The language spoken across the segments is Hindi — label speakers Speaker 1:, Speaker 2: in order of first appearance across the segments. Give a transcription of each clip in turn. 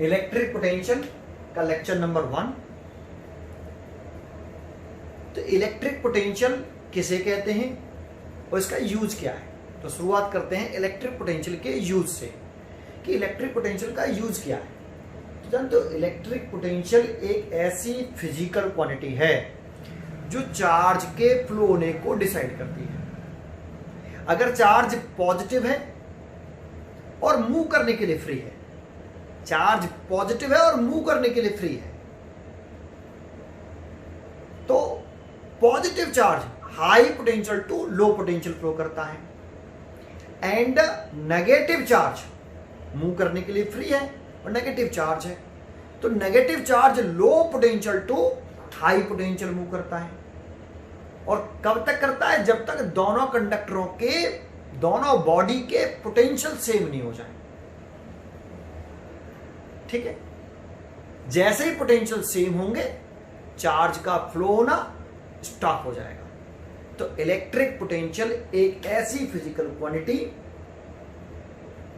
Speaker 1: इलेक्ट्रिक पोटेंशियल का लेक्चर नंबर 1। तो इलेक्ट्रिक पोटेंशियल किसे कहते हैं और इसका यूज क्या है। तो शुरुआत करते हैं इलेक्ट्रिक पोटेंशियल के यूज से कि इलेक्ट्रिक पोटेंशियल का यूज क्या है। तो जानते हो इलेक्ट्रिक पोटेंशियल एक ऐसी फिजिकल क्वांटिटी है जो चार्ज के फ्लो होने को डिसाइड करती है। अगर चार्ज पॉजिटिव है और मूव करने के लिए फ्री है, चार्ज पॉजिटिव है और मूव करने के लिए फ्री है, तो positive charge high potential to low potential flow करता है एंड नेगेटिव चार्ज मूव करने के लिए फ्री है और नेगेटिव चार्ज है, तो negative charge low potential to high potential move करता है। और कब तक करता है? जब तक दोनों कंडक्टरों के, दोनों बॉडी के पोटेंशियल सेम नहीं हो जाए। ठीक है, जैसे ही पोटेंशियल सेम होंगे चार्ज का फ्लो होना स्टॉप हो जाएगा। तो इलेक्ट्रिक पोटेंशियल एक ऐसी फिजिकल क्वांटिटी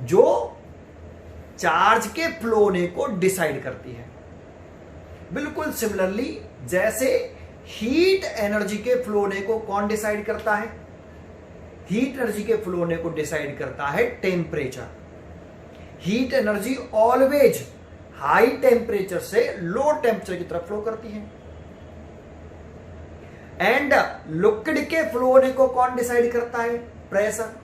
Speaker 1: जो चार्ज के फ्लो होने को डिसाइड करती है। बिल्कुल सिमिलरली जैसे हीट एनर्जी के फ्लो होने को कौन डिसाइड करता है? हीट एनर्जी के फ्लो होने को डिसाइड करता है temperature. Heat energy always high temperature से लो टेम्परेचर की तरफ फ्लो करती है। एंड लिक्विड के फ्लो होने को कौन डिसाइड करता है? Pressure.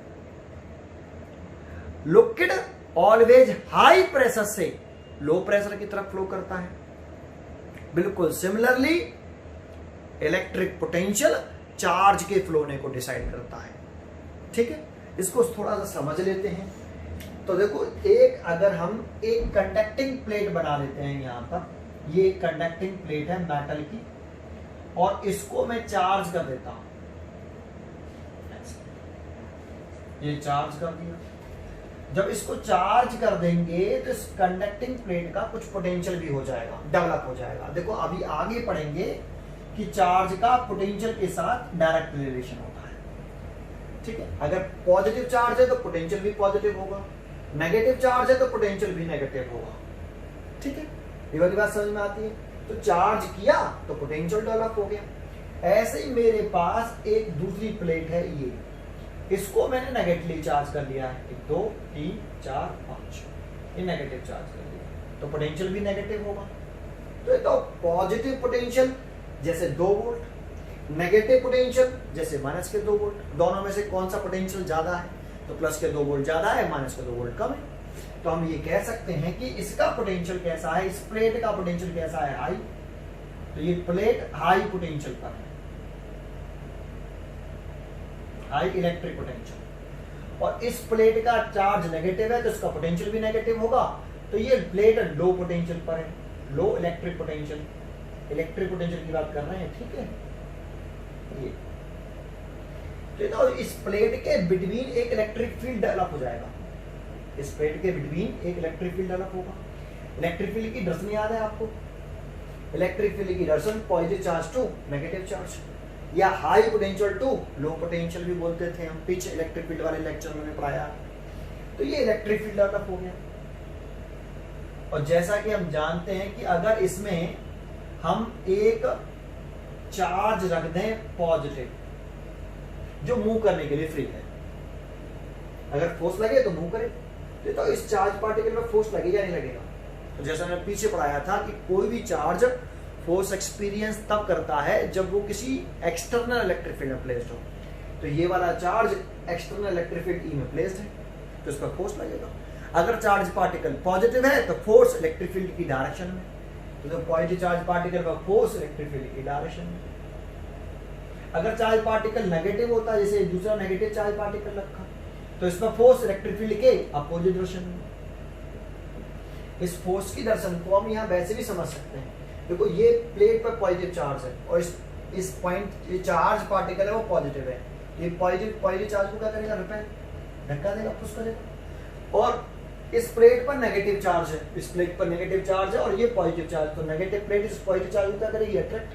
Speaker 1: Liquid always high pressure से लो प्रेशर की तरफ फ्लो करता है। बिल्कुल सिमिलरली इलेक्ट्रिक पोटेंशियल चार्ज के फ्लो होने को डिसाइड करता है। ठीक है, इसको थोड़ा सा समझ लेते हैं। तो देखो, एक अगर हम एक कंडक्टिंग प्लेट बना लेते हैं, यहां पर ये एक कंडक्टिंग प्लेट है मेटल की और इसको मैं चार्ज कर देता हूं, ये चार्ज कर दिया। जब इसको चार्ज कर देंगे तो इस कंडक्टिंग प्लेट का कुछ पोटेंशियल भी हो जाएगा, डेवलप हो जाएगा। देखो अभी आगे पढ़ेंगे कि चार्ज का पोटेंशियल के साथ डायरेक्ट रिलेशन होता है। ठीक है, अगर पॉजिटिव चार्ज है तो पोटेंशियल भी पॉजिटिव होगा, नेगेटिव चार्ज है तो पोटेंशियल भी नेगेटिव होगा। ठीक है, ये वाली बात समझ में आती है। तो चार्ज किया तो पोटेंशियल डेवलप हो गया। ऐसे ही मेरे पास एक दूसरी प्लेट है, ये इसको मैंने नेगेटिवली चार्ज कर लिया है, 1 2 3 4 5, ये नेगेटिव चार्ज कर लिया तो पोटेंशियल भी नेगेटिव होगा। तो ये तो पॉजिटिव पोटेंशियल जैसे 2 वोल्ट, नेगेटिव पोटेंशियल जैसे माइनस के 2 वोल्ट, दोनों में से कौन सा पोटेंशियल ज्यादा है? तो प्लस के 2 वोल्ट ज्यादा है, माइनस के 2 वोल्ट कम है। तो हम ये कह सकते हैं कि इसका पोटेंशियल कैसा है, इस प्लेट का पोटेंशियल कैसा है? हाई। तो ये प्लेट हाई पोटेंशियल पर है, हाई इलेक्ट्रिक पोटेंशियल। और इस प्लेट का चार्ज नेगेटिव है तो इसका पोटेंशियल भी नेगेटिव होगा। तो ये प्लेट लो पोटेंशियल पर है, लो इलेक्ट्रिक पोटेंशियल, इलेक्ट्रिक पोटेंशियल की बात कर रहे हैं। ठीक है, ये तो इस प्लेट के बिटवीन एक इलेक्ट्रिक फील्ड डेवलप हो जाएगा। इस प्लेट के बिटवीन एक इलेक्ट्रिक फील्ड डेवलप होगा। इलेक्ट्रिक फील्ड की डायरेक्शन याद है आपको? इलेक्ट्रिक फील्ड की direction positive charge to negative charge, या high potential to low potential भी बोलते थे हम, पीछे इलेक्ट्रिक फील्ड वाले लेक्चर में पढ़ाया। तो ये इलेक्ट्रिक फील्ड डेवलप हो गया। और जैसा कि हम जानते हैं कि अगर इसमें हम एक चार्ज रख दें पॉजिटिव जो मूव करने के लिए फ्री है, अगर फोर्स लगे तो मूव करे, तो इस चार्ज पार्टिकल में फोर्स लगेगा या नहीं लगेगा? तो जैसा मैंने पीछे पढ़ाया था कि कोई भी चार्ज फोर्स एक्सपीरियंस तब करता है जब वो किसी एक्सटर्नल इलेक्ट्रिक फील्ड में प्लेस्ड हो। तो ये वाला charge external electric field E में प्लेस्ड है तो इस पर फोर्स लगेगा। अगर चार्ज पार्टिकल पॉजिटिव है तो फोर्स इलेक्ट्रिक फील्ड की डायरेक्शन में, तो पॉजिटिव चार्ज पार्टिकल का फोर्स इलेक्ट्रिक फील्ड की डायरेक्शन में। अगर चार्ज पार्टिकल नेगेटिव होता है, जैसे दूसरा नेगेटिव चार्ज पार्टिकल रखा, तो इसमें फोर्स इलेक्ट्रिक फील्ड के अपोजिट डायरेक्शन में। इस फोर्स की डायरेक्शन को हम यहाँ वैसे भी समझ सकते हैं। देखो ये प्लेट पर पॉजिटिव चार्ज है और इस पॉइंट ये चार्ज पार्टिकल है वो पॉजिटिव है, ये पॉजिटिव चार्ज को क्या करेगा? रिपेल, धक्का देगा, पुश करेगा। और इस प्लेट पर नेगेटिव चार्ज है, इस प्लेट पर नेगेटिव चार्ज है और ये पॉजिटिव चार्ज, तो नेगेटिव प्लेट इस पॉजिटिव चार्ज को क्या करेगी? अट्रैक्ट।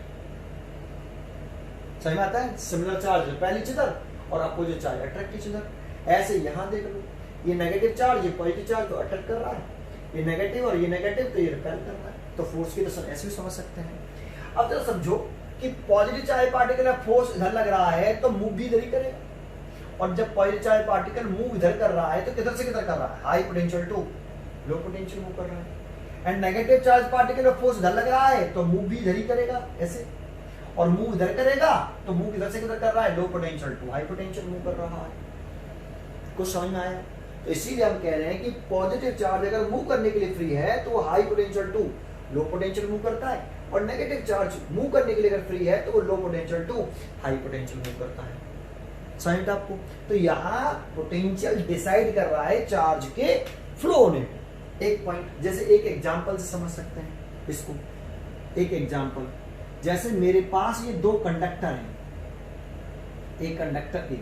Speaker 1: समझ में आता है? Similar charge repel each other और opposite charge attract each other. ऐसे यहां देख लो, ये नेगेटिव चार्ज, ये पॉजिटिव चार्ज तो अट्रैक्ट कर रहा है, ये नेगेटिव और ये नेगेटिव, तो ये रिपेल कर रहा है, तो फोर्स की तो ऐसे भी समझ सकते हैं। अब जरा समझो कि पॉजिटिव चार्ज पार्टिकल का फोर्स इधर लग रहा है तो मूव भी इधर ही करेगा, और जब पॉजिटिव चार्ज पार्टिकल मूव इधर कर रहा है तो किधर से किधर कर रहा है, high potential to low potential move कर रहा है। एंड नेगेटिव चार्ज पार्टिकल का फोर्स इधर लग रहा है तो मूव भी इधर ही करेगा ऐसे, और मूव इधर करेगा तो मूव इधर से किधर कर रहा है, low potential to high potential move कर रहा है। कुछ समझ में आया? तो इसीलिए हम कह रहे हैं कि पॉजिटिव चार्ज अगर मूव करने के लिए फ्री है तो वो high potential to low potential move करता है, और नेगेटिव चार्ज मूव करने के लिए अगर फ्री है तो वो low potential to high potential move करता है। समझ आपको? तो यहाँ पोटेंशियल डिसाइड कर रहा है चार्ज के फ्लो होने को। एक पॉइंट, जैसे एक एग्जांपल से समझ सकते हैं इसको। एक एग्जांपल, जैसे मेरे पास ये दो कंडक्टर हैं, एक कंडक्टर ए,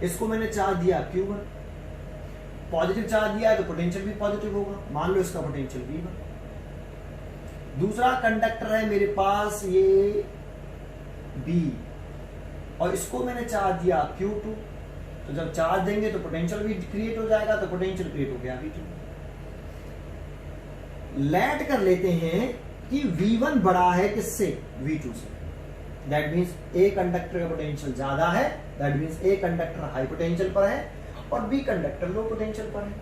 Speaker 1: इसको मैंने चार्ज दिया Q1, पॉजिटिव चार्ज दिया है तो पोटेंशियल भी पॉजिटिव होगा, मान लो इसका पोटेंशियल V1। दूसरा कंडक्टर है मेरे पास ये B, और इसको मैंने चार्ज दिया Q2, तो जब चार्ज देंगे तो पोटेंशियल भी क्रिएट हो जाएगा, तो पोटेंशियल क्रिएट हो गया V2। लेट कर लेते हैं कि V1 बड़ा है किससे, V2 से, दैट मीन्स ए कंडक्टर का पोटेंशियल ज्यादा है, that means a conductor high potential पर है और बी कंडक्टर लो पोटेंशियल पर है।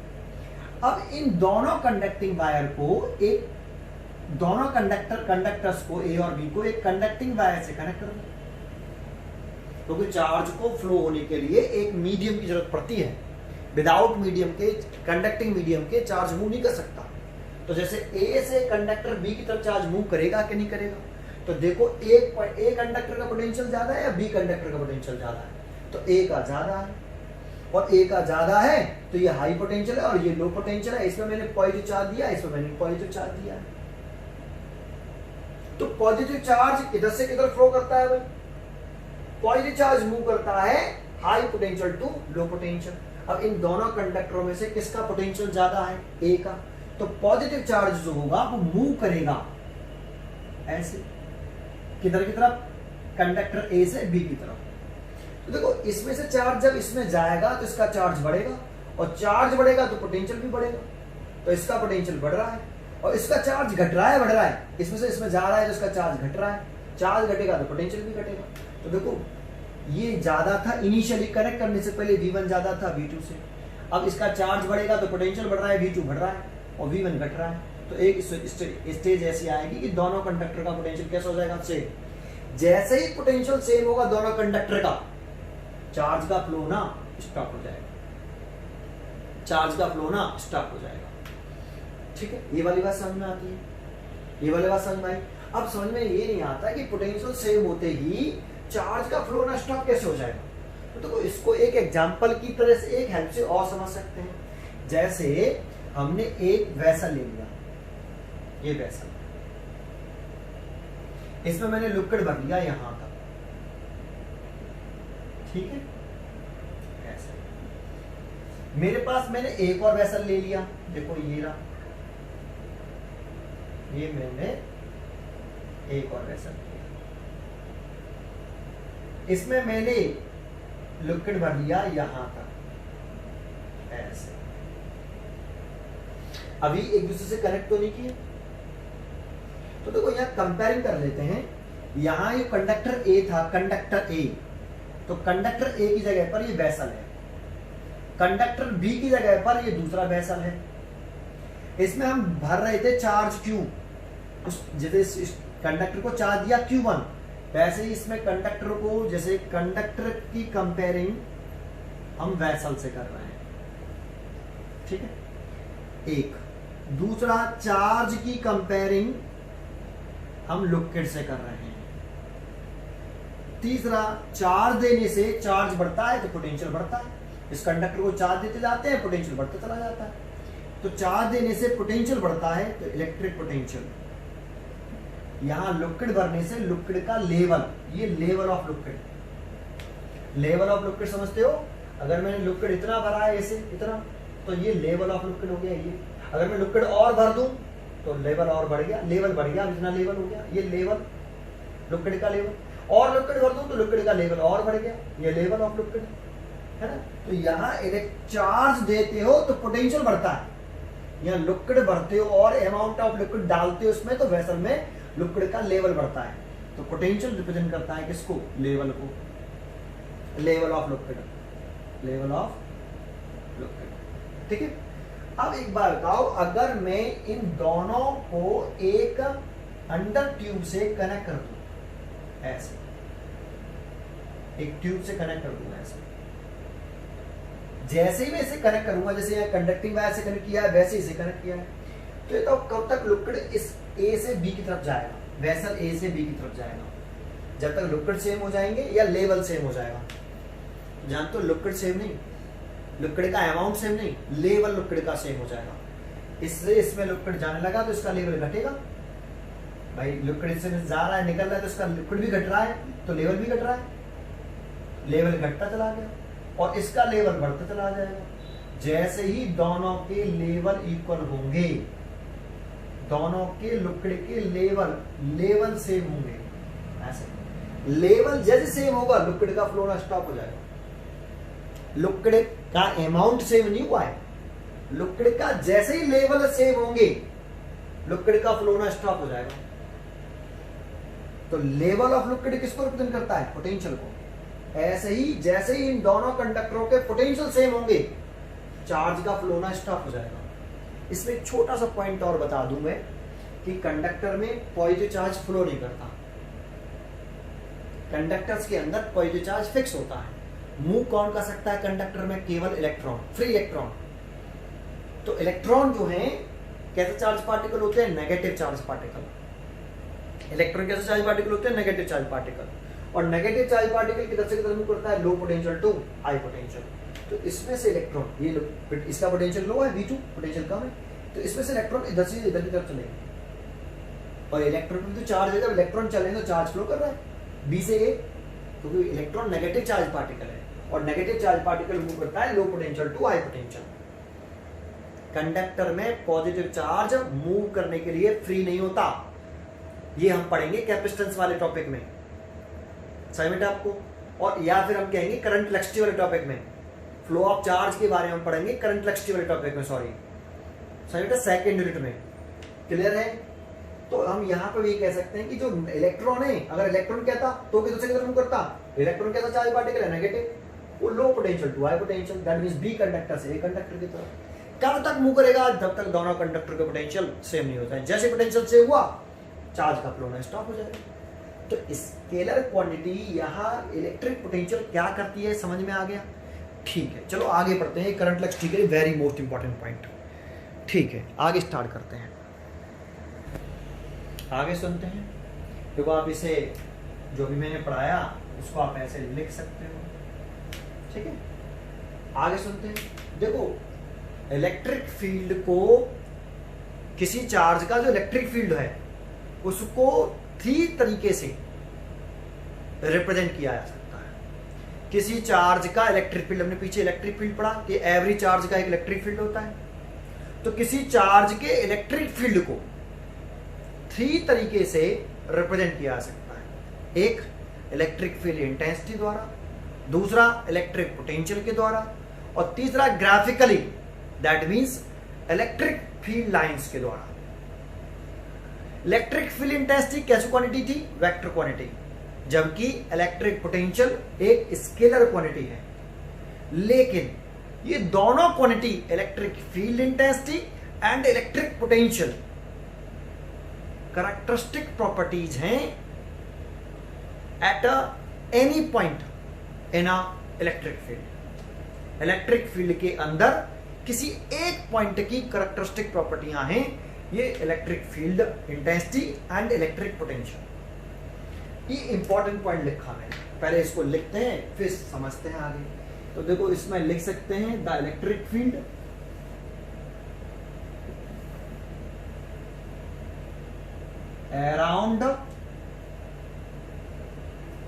Speaker 1: अब इन दोनों कंडक्टिंग वायर को एक, दोनों कंडक्टर्स को ए और बी को एक कंडक्टिंग वायर से कनेक्ट कर दो, क्योंकि चार्ज को फ्लो होने के लिए एक मीडियम की जरूरत पड़ती है। विदाउट मीडियम के, कंडक्टिंग मीडियम के चार्ज मूव नहीं कर सकता। तो जैसे ए से कंडक्टर बी की तरफ चार्ज मूव करेगा कि नहीं करेगा, तो देखो ए कंडक्टर का पोटेंशियल ज्यादा है या बी कंडक्टर का पोटेंशियल ज्यादा है, तो ए का ज्यादा है, और ए का ज्यादा है तो ये हाई पोटेंशियल है और ये लो पोटेंशियल है। इसमें मैंने पॉजिटिव चार्ज दिया, इसमें मैंने पॉजिटिव चार्ज दिया है। तो पॉजिटिव चार्ज इधर से किधर फ्लो करता है भाई, पॉजिटिव चार्ज मूव करता है high potential to low potential. अब इन दोनों कंडक्टरों में से किसका पोटेंशियल ज्यादा है, ए का, तो पॉजिटिव चार्ज जो होगा वो मूव करेगा ऐसे किधर की तरफ, कंडक्टर ए से बी की तरफ। तो देखो इसमें से चार्ज जब इसमें जाएगा तो इसका चार्ज बढ़ेगा, और चार्ज बढ़ेगा तो पोटेंशियल भी बढ़ेगा, तो इसका पोटेंशियल बढ़ रहा है, और इसका चार्ज घट रहा है बढ़ रहा है, इसमें से इसमें जा रहा है तो इसका चार्ज घट रहा है, चार्ज घटेगा तो पोटेंशियल भी घटेगा। तो देखो ये ज्यादा था इनिशियली कनेक्ट करने से पहले, V1 ज्यादा था V2 से, अब इसका चार्ज बढ़ेगा तो पोटेंशियल बढ़ रहा है, V2 बढ़ रहा है और V1 घट रहा है। तो एक स्टेज ऐसी आएगी कि दोनों कंडक्टर का पोटेंशियल कैसा हो जाएगा, सेम। जैसे ही पोटेंशियल सेम होगा दोनों कंडक्टर का, चार्ज का फ्लो ना स्टॉप हो जाएगा, चार्ज का फ्लो ना स्टॉप हो जाएगा। ठीक है, ये वाली बात समझ में आती है, ये वाली बात समझ में आई। अब समझ में ये नहीं आता कि पोटेंशियल सेम होते ही चार्ज का फ्लो ना स्टॉप कैसे हो जाएगा। तो इसको एक एग्जांपल की तरह से, एक हेल्प से और समझ सकते हैं। जैसे हमने एक वेसल ले लिया, ये वेसल, इसमें मैंने लिक्विड भर लिया यहां तक, ठीक है, ऐसे। मेरे पास मैंने एक और वेसल ले लिया, देखो ये रहा, ये मैंने एक और वेसल लिया, इसमें मैंने लिक्विड भर लिया यहां तक, ऐसे। अभी एक दूसरे से कनेक्ट तो नहीं किए, तो देखो यहां कंपेयरिंग कर लेते हैं। यहां ये कंडक्टर ए था, कंडक्टर ए, तो कंडक्टर ए की जगह पर ये वेसल है, कंडक्टर बी की जगह पर ये दूसरा वेसल है। इसमें हम भर रहे थे चार्ज Q, जैसे इस कंडक्टर को चार्ज दिया Q1, वैसे ही इसमें कंडक्टर को, जैसे कंडक्टर की कंपेयरिंग हम वेसल से कर रहे हैं, ठीक है, एक। दूसरा चार्ज की कंपेयरिंग हम लिक्विड से कर रहे हैं। तीसरा, चार्ज देने से चार्ज बढ़ता है तो पोटेंशियल बढ़ता है, इस कंडक्टर को चार्ज देते जाते हैं पोटेंशियल बढ़ता चला जाता है, तो चार्ज देने से पोटेंशियल बढ़ता है तो इलेक्ट्रिक पोटेंशियल। यहां लिक्विड भरने से लिक्विड का लेवल, ये level of liquid, level of liquid समझते हो। अगर मैंने लिक्विड इतना भरा है ऐसे इतना, तो ये लेवल ऑफ लिक्विड हो गया ये। अगर मैं लिक्विड और भर दूं तो लेवल और बढ़ गया, लेवल बढ़ गया, इतना लेवल हो गया, ये लेवल लिक्विड का लेवल। और लिक्विड भर दूं तो लिक्विड का लेवल और बढ़ गया, ये लेवल ऑफ लिक्विड है ना। तो यहाँ चार्ज देते हो तो पोटेंशियल बढ़ता है, या लिक्विड भरते हो और अमाउंट ऑफ लिक्विड डालते हो उसमें, तो वेसल में लिक्विड का लेवल बढ़ता है। तो पोटेंशियल रिप्रेजेंट करता है किसको? लेवल को, level of liquid, level of liquid. ठीक है। अब एक बार बताओ, अगर मैं इन दोनों को एक अंडर ट्यूब से कनेक्ट कर दूं, ऐसे एक ट्यूब से कनेक्ट कर दूंगा ऐसे, जैसे ही मैं इसे कनेक्ट करूंगा, जैसे यहाँ कंडक्टिंग वायर से कनेक्ट किया है वैसे इसे कनेक्ट किया है, तो ये तो कब तक लिक्विड इस ए से बी की तरफ जाएगा, वेसल ए से बी की तरफ जाएगा, जब तक लिक्विड सेम हो जाएंगे या लेवल सेम हो जाएगा। जान तो लिक्विड सेम नहीं, लिक्विड का अमाउंट सेम नहीं, लेवल लिक्विड का सेम हो जाएगा। इससे इसमें लिक्विड जाने लगा तो इसका लेवल घटेगा। भाई लिक्विड से जा रहा है, निकल रहा है, तो इसका लिक्विड भी घट रहा है, तो लेवल भी घट रहा है, लेवल घटता चला गया और इसका लेवल बढ़ता चला जाएगा। जैसे ही दोनों के लेवल इक्वल होंगे, दोनों के लिक्विड के लेवल सेम होंगे, ऐसे लेवल जैसे सेम होगा लिक्विड का फ्लो ना स्टॉप हो जाएगा। लिक्विड का अमाउंट सेम नहीं हुआ है, लिक्विड का जैसे ही लेवल सेम होंगे लिक्विड का फ्लो ना स्टॉप हो जाएगा। तो लेवल ऑफ लिक्विड किसको रिप्रेजेंट करता है? पोटेंशियल को। ऐसे ही जैसे ही इन दोनों कंडक्टरों के पोटेंशियल सेम होंगे चार्ज का फ्लो ना स्टॉप हो जाएगा। इसमें एक छोटा सा पॉइंट और बता दूं मैं कि कंडक्टर में पॉजिटिव चार्ज फ्लो नहीं करता, कंडक्टर्स के अंदर पॉजिटिव चार्ज फिक्स होता है। मूव कौन कर सकता है कंडक्टर में? केवल इलेक्ट्रॉन, फ्री इलेक्ट्रॉन। तो इलेक्ट्रॉन जो है कैसे चार्ज पार्टिकल होते हैं? Negative charge particle. इलेक्ट्रॉन कैसे चार्ज पार्टिकल होते हैं? Negative charge particle. और नेगेटिव चार्ज पार्टिकल किधर से किधर मूव करता है? Low potential to high potential. तो इसमें से इलेक्ट्रॉन, ये इसका पोटेंशियल लो है, V2 पोटेंशियल कम है, तो इसमें से इलेक्ट्रॉन इधर से इधर की तरफ चलेंगे। और इलेक्ट्रॉन में तो चार्ज है, जब इलेक्ट्रॉन चलेंगे तो चार्ज फ्लो कर रहा है बी से ए, क्योंकि इलेक्ट्रॉन नेगेटिव चार्ज पार्टिकल है और नेगेटिव चार्ज पार्टिकल मूव करता है low potential to high potential. Conductor में पॉजिटिव चार्ज मूव करने के लिए फ्री नहीं होता, ये हम पढ़ेंगे कैपेसिटेंस वाले टॉपिक में, समझ में आपको। और या फिर हम कहेंगे करंट इलेक्ट्रिसिटी वाले टॉपिक में, फ्लो ऑफ चार्ज के बारे में पढ़ेंगे करंट इलेक्ट्रिसिटी वाले टॉपिक में, सॉरी समझ में, सेकेंड यूनिट में। क्लियर है? तो हम यहाँ पे भी कह सकते हैं कि जो इलेक्ट्रॉन है, अगर इलेक्ट्रॉन कहता तो किधर से किधर मूव करता? इलेक्ट्रॉन कैसा चार्ज पार्टिकल है? नेगेटिव, वो low potential to high potential, that means B conductor से ए कंडक्टर की तरफ। कब तक मूव करेगा? जब तक दोनों कंडक्टर का पोटेंशियल सेम नहीं होता है। जैसे पोटेंशियल सेम हुआ चार्ज का फ्लो स्टॉप हो जाएगा। तो स्केलर क्वांटिटी यहाँ इलेक्ट्रिक पोटेंशियल क्या करती है, समझ में आ गया? ठीक है, चलो आगे बढ़ते हैं। करंट इलेक्ट्रिसिटी के लिए वेरी मोस्ट इंपॉर्टेंट पॉइंट। ठीक है, आगे स्टार्ट करते हैं, आगे सुनते हैं। देखो आप इसे जो भी मैंने पढ़ाया उसको आप ऐसे लिख सकते हो, ठीक है। आगे सुनते हैं। देखो इलेक्ट्रिक फील्ड को, किसी चार्ज का जो इलेक्ट्रिक फील्ड है उसको 3 तरीके से रिप्रेजेंट किया जा सकता है। किसी चार्ज का इलेक्ट्रिक फील्ड, हमने पीछे इलेक्ट्रिक फील्ड पढ़ा कि एवरी चार्ज का एक इलेक्ट्रिक फील्ड होता है। तो किसी चार्ज के इलेक्ट्रिक फील्ड को 3 तरीके से रिप्रेजेंट किया जा सकता है। एक इलेक्ट्रिक फील्ड इंटेंसिटी द्वारा, दूसरा इलेक्ट्रिक पोटेंशियल के द्वारा, और तीसरा graphically, that means electric field lines के द्वारा। इलेक्ट्रिक फील्ड इंटेंसिटी कैसी क्वांटिटी थी? वेक्टर क्वांटिटी, जबकि इलेक्ट्रिक पोटेंशियल एक स्केलर क्वांटिटी है। लेकिन ये दोनों quantity, electric field intensity and electric potential, characteristic properties हैं at any point in a electric field. Electric field के अंदर किसी एक पॉइंट की कैरेक्टरिस्टिक प्रॉपर्टियां हैं, ये electric field intensity and electric potential. ये इंपॉर्टेंट पॉइंट लिखा है, पहले इसको लिखते हैं फिर समझते हैं आगे। तो देखो इसमें लिख सकते हैं the electric field around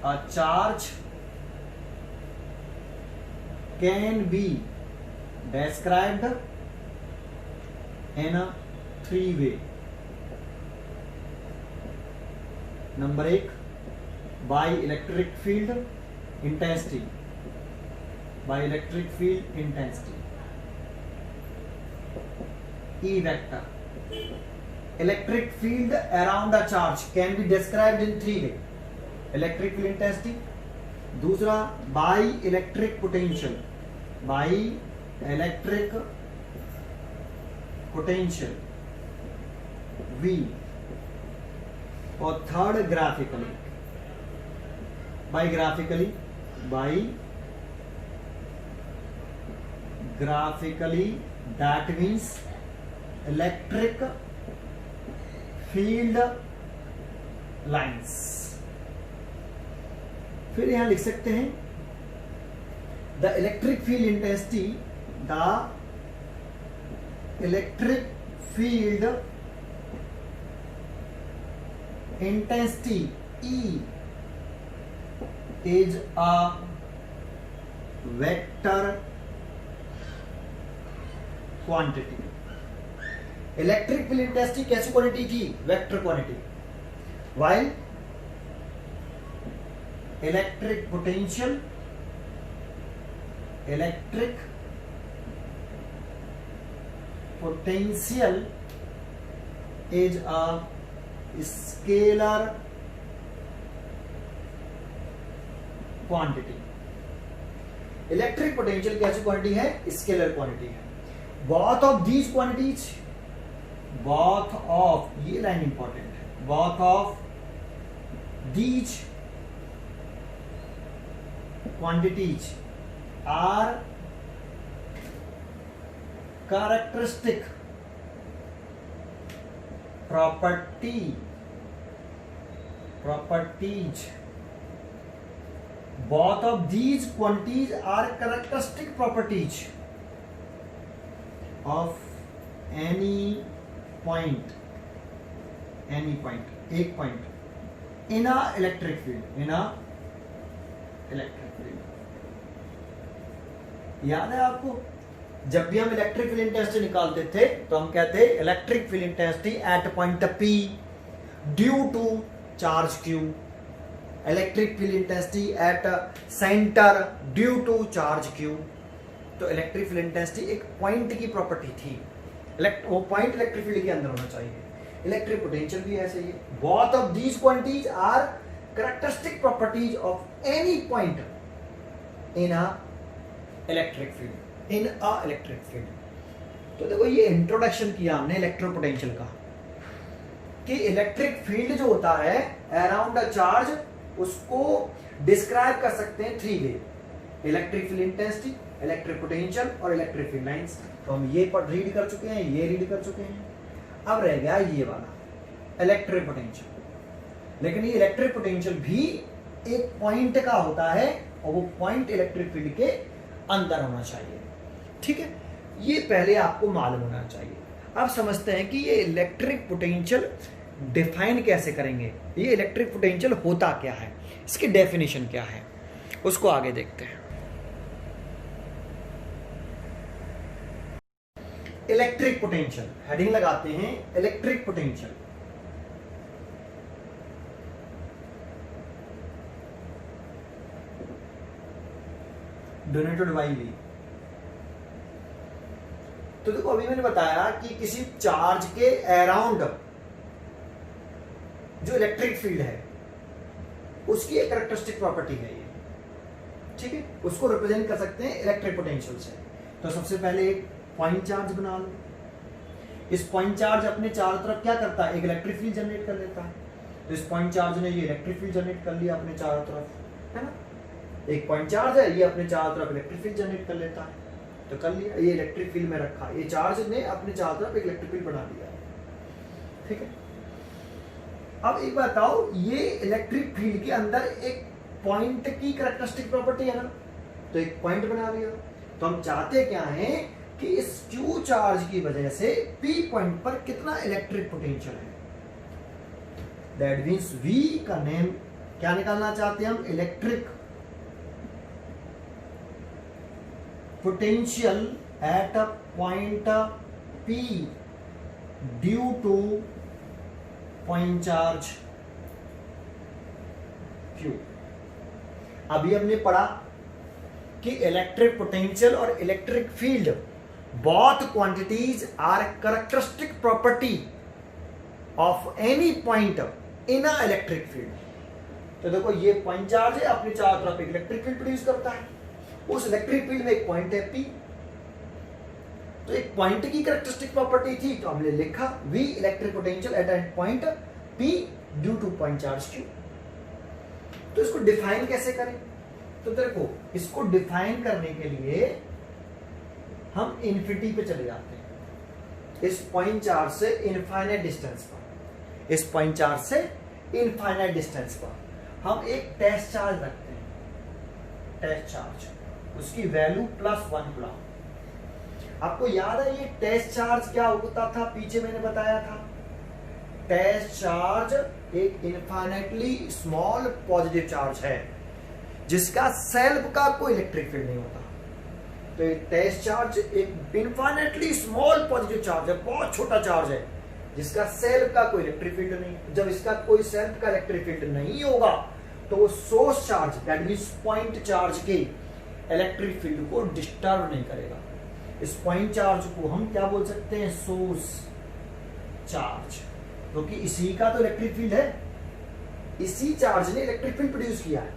Speaker 1: a charge can be described in a 3 way. Number 1, by electric field intensity, by electric field intensity. E vector. Electric field around a charge can be described in three ways. Electric field intensity, दूसरा by electric potential, by electric potential V, और third graphically, by graphically that means electric field lines. फिर यहां लिख सकते हैं the electric field intensity, the electric field intensity E is a vector quantity. Electric field intensity कैसी क्वांटिटी थी? Vector quantity. While electric potential is a scalar quantity. Electric potential कैसी क्वांटिटी है? स्केलर क्वांटिटी है. both of these quantities, both of, ये लाइन इंपॉर्टेंट है, both of these quantities are characteristic properties, both of these quantities are characteristic properties of any point, एक point in a electric field, याद है आपको? जब भी हम इलेक्ट्रिक फील्ड इंटेंसिटी निकालते थे तो हम कहते हैं electric field intensity at point P due to charge Q, electric field intensity at centre due to charge Q. तो इलेक्ट्रिक फील्ड इंटेंसिटी एक पॉइंट की प्रॉपर्टी थी, वो पॉइंट इलेक्ट्रिक फील्ड के अंदर होना चाहिए. इलेक्ट्रिक पोटेंशियल भी ऐसे ही है. Both of these quantities are characteristic properties of any point in a electric field. तो देखो ये इंट्रोडक्शन किया हमने इलेक्ट्रो पोटेंशियल का, कि इलेक्ट्रिक फील्ड जो होता है अराउंड अ चार्ज, उसको डिस्क्राइब कर सकते हैं three way: electric field intensity, electric potential और इलेक्ट्रिक फील्ड लाइंस. तो हम ये रीड कर चुके हैं, ये रीड कर चुके हैं. अब रह गया ये वाला इलेक्ट्रिक पोटेंशियल. लेकिन ये इलेक्ट्रिक पोटेंशियल भी एक पॉइंट का होता है और वो पॉइंट इलेक्ट्रिक फील्ड के अंदर होना चाहिए. ठीक है, ये पहले आपको मालूम होना चाहिए. अब समझते हैं कि ये इलेक्ट्रिक पोटेंशियल डिफाइन कैसे करेंगे, ये इलेक्ट्रिक पोटेंशियल होता क्या है, इसकी डेफिनेशन क्या है, उसको आगे देखते हैं. इलेक्ट्रिक पोटेंशियल, हेडिंग लगाते हैं electric potential. Donated bye V. तो देखो अभी मैंने बताया कि किसी चार्ज के अराउंड जो इलेक्ट्रिक फील्ड है उसकी एक कैरेक्टरिस्टिक प्रॉपर्टी है ये. ठीक है, उसको रिप्रेजेंट कर सकते हैं इलेक्ट्रिक पोटेंशियल से. तो सबसे पहले एक पॉइंट चार्ज बना लो. इस पॉइंट चार्ज अपने चारों तरफ क्या करता है? एक इलेक्ट्रिक फील्ड जनरेट कर लेता है. तो इस पॉइंट चार्ज ने ये इलेक्ट्रिक फील्ड जनरेट कर लिया अपने चारों तरफ, है ना. एक पॉइंट चार्ज है, ये अपने चारों तरफ इलेक्ट्रिक फील्ड जनरेट कर लेता है, तो कर लिया. ये इलेक्ट्रिक फील्ड में रखा, ये चार्ज ने अपने चारों तरफ एक इलेक्ट्रिक फील्ड बना लिया. ठीक है, अब एक बात बताओ, ये इलेक्ट्रिक फील्ड के अंदर एक पॉइंट की कैरेक्टरिस्टिक प्रॉपर्टी है ना, तो एक पॉइंट बना लिया. तो हम चाहते क्या है कि इस Q चार्ज की वजह से P पॉइंट पर कितना इलेक्ट्रिक पोटेंशियल है. दैट मींस V का नेम क्या निकालना चाहते हैं हम? Electric potential at a point P due to point charge Q. अभी हमने पढ़ा कि इलेक्ट्रिक पोटेंशियल और electric field both quantities are characteristic property of any point in a electric field। तो देखो ये पॉइंट चार्ज है, अपने चारों तरफ एक इलेक्ट्रिक फील्ड प्रोड्यूस करता है, उस इलेक्ट्रिक फील्ड में एक पॉइंट है P। तो एक पॉइंट की कैरेक्टरिस्टिक प्रॉपर्टी थी तो हमने लिखा V electric potential at an point P due to point charge Q। तो इसको डिफाइन कैसे करें? तो देखो इसको डिफाइन करने के लिए हम इन्फिनिटी पे चले जाते हैं, इस पॉइंट चार्ज से इनफाइनाइट डिस्टेंस पर, इस पॉइंट चार्ज से इनफाइनाइट डिस्टेंस पर हम एक टेस्ट चार्ज रखते हैं, टेस्ट चार्ज, उसकी वैल्यू +1 कूलम। आपको याद है ये टेस्ट चार्ज क्या होता था? पीछे मैंने बताया था टेस्ट चार्ज एक इनफाइनाइटली स्मॉल पॉजिटिव चार्ज है जिसका सेल्फ का कोई इलेक्ट्रिक फील्ड नहीं होता। तो एक टेस्ट चार्ज एक इनफाइनाइटली स्मॉल पॉजिटिव चार्ज है, बहुत छोटा चार्ज है जिसका सेल्फ का कोई इलेक्ट्रिक फील्ड नहीं। जब इसका कोई सेल्फ का इलेक्ट्रिक फील्ड नहीं होगा तो वो source charge that means point charge के इलेक्ट्रिक फील्ड को डिस्टर्ब नहीं करेगा। इस पॉइंट चार्ज को हम क्या बोल सकते हैं? सोर्स चार्ज, क्योंकि इसी का तो इलेक्ट्रिक फील्ड है, इसी चार्ज ने इलेक्ट्रिक फील्ड प्रोड्यूस किया है।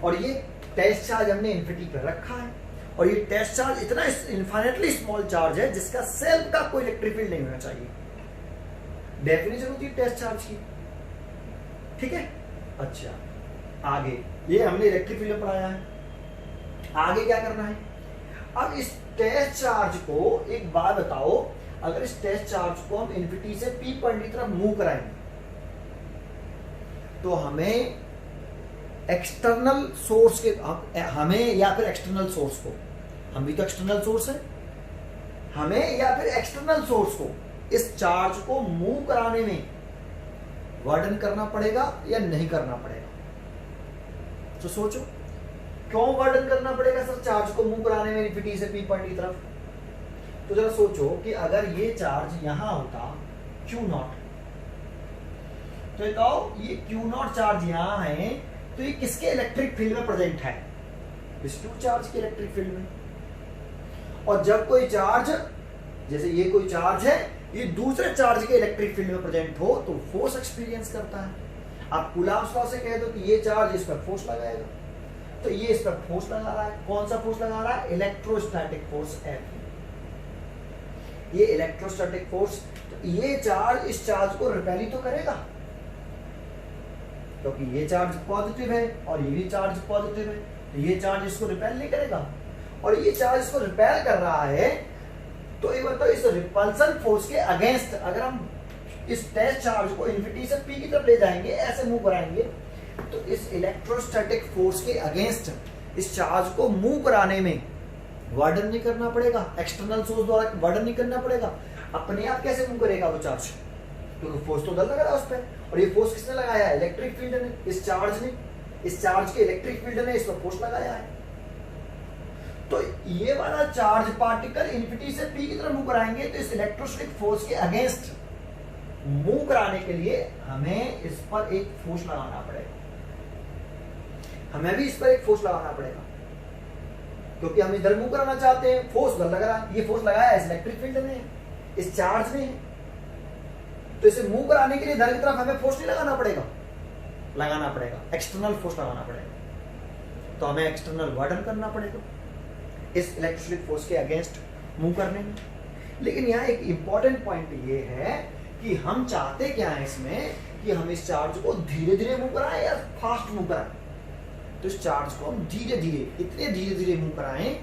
Speaker 1: और ये टेस्ट चार्ज हमने इन्फिनिटी पर रखा है, और ये टेस्ट चार्ज इतना इनफाइनाइटली स्मॉल चार्ज है जिसका सेल्फ का कोई इलेक्ट्रिक फील्ड नहीं होना चाहिए। डेफिनेशन होती है टेस्ट चार्ज की, ठीक है। अच्छा आगे ये हमने इलेक्ट्रिक फील्ड पढ़ाया है, आगे क्या करना है? अब इस टेस्ट चार्ज को एक बात बताओ, अगर इस टेस्ट चार्ज को हम इन्फिनिटी से P पॉइंट की तरफ मूव कराएंगे तो हमें एक्सटर्नल सोर्स के हमें या फिर एक्सटर्नल सोर्स को, हम भी तो एक्सटर्नल सोर्स है, हमें या फिर एक्सटर्नल सोर्स को इस चार्ज को मूव कराने में वर्डन करना पड़ेगा या नहीं करना पड़ेगा? तो सोचो क्यों वर्डन करना पड़ेगा सर चार्ज को मूव कराने में इन्फिनिटी से P पॉइंट की तरफ? तो जरा सोचो कि अगर ये चार्ज यहां होता Q0, तो बताओ ये Q0 चार्ज यहां है तो ये किसके इलेक्ट्रिक फील्ड में प्रेजेंट है? इस Q चार्ज के इलेक्ट्रिक फील्ड में। और जब कोई चार्ज, जैसे ये कोई चार्ज है, ये दूसरे चार्ज के इलेक्ट्रिक फील्ड में प्रेजेंट हो तो फोर्स एक्सपीरियंस करता है। आप कूलम्ब्स लॉ से कह दो कि ये चार्ज इस पर फोर्स लगाएगा, तो ये इस पर फोर्स लगा रहा है। कौन सा फोर्स लगा रहा है? Electrostatic force F। ये इलेक्ट्रोस्टैटिक फोर्स, तो ये चार्ज इस चार्ज को रिपेल ही तो करेगा, क्योंकि ये चार्ज पॉजिटिव है और ये भी चार्ज पॉजिटिव है, तो ये चार्ज इसको रिपेल नहीं करेगा। और ये चार्ज इसको रिपेल कर रहा है तो एक बार तो इस रिपल्सन फोर्स के अगेंस्ट अगर हम इस टेस्ट चार्ज को इन्फिनिटी से P की तरफ ले जाएंगे, ऐसे मूव कराएंगे, तो इस इलेक्ट्रोस्टैटिक फोर्स के अगेंस्ट इस चार्ज को मूव कराने में वर्डन नहीं करना पड़ेगा, एक्सटर्नल सोर्स द्वारा वर्डन नहीं करना पड़ेगा। अपने आप कैसे मूव करेगा वो चार्ज? क्योंकि फोर्स तो उधर लग रहा है उस पर, और ये फोर्स किसने लगाया है? इलेक्ट्रिक फील्ड ने, इस चार्ज ने, इस चार्ज के इलेक्ट्रिक फील्ड ने इस पर फोर्स लगाया है। तो ये वाला चार्ज पार्टिकल इन्फिनिटी से P की तरफ मूव कराएंगे तो इस इलेक्ट्रोस्टैटिक फोर्स के अगेंस्ट मूव कराने के लिए हमें इस पर एक फोर्स लगाना पड़ेगा, हमें भी इस पर एक फोर्स लगाना पड़ेगा, क्योंकि हम इधर मूव कराना चाहते हैं, फोर्स उधर लग रहा है। ये फोर्स लगाया है इस इलेक्ट्रिक फील्ड ने, इस चार्ज ने, तो इसे मूव कराने के लिए इधर की तरफ हमें फोर्स नहीं लगाना पड़ेगा, लगाना पड़ेगा एक्सटर्नल फोर्स लगाना पड़ेगा। तो हमें एक्सटर्नल वर्डन करना पड़ेगा इस इलेक्ट्रोस्टैटिक फोर्स के अगेंस्ट मूव करने में। लेकिन यहाँ एक इंपॉर्टेंट पॉइंट ये है कि हम चाहते क्या है इसमें कि हम इस चार्ज को धीरे धीरे मूव कराएं या फास्ट मूव कराएं। तो इस चार्ज को हम धीरे धीरे, इतने धीरे धीरे मूव कराएं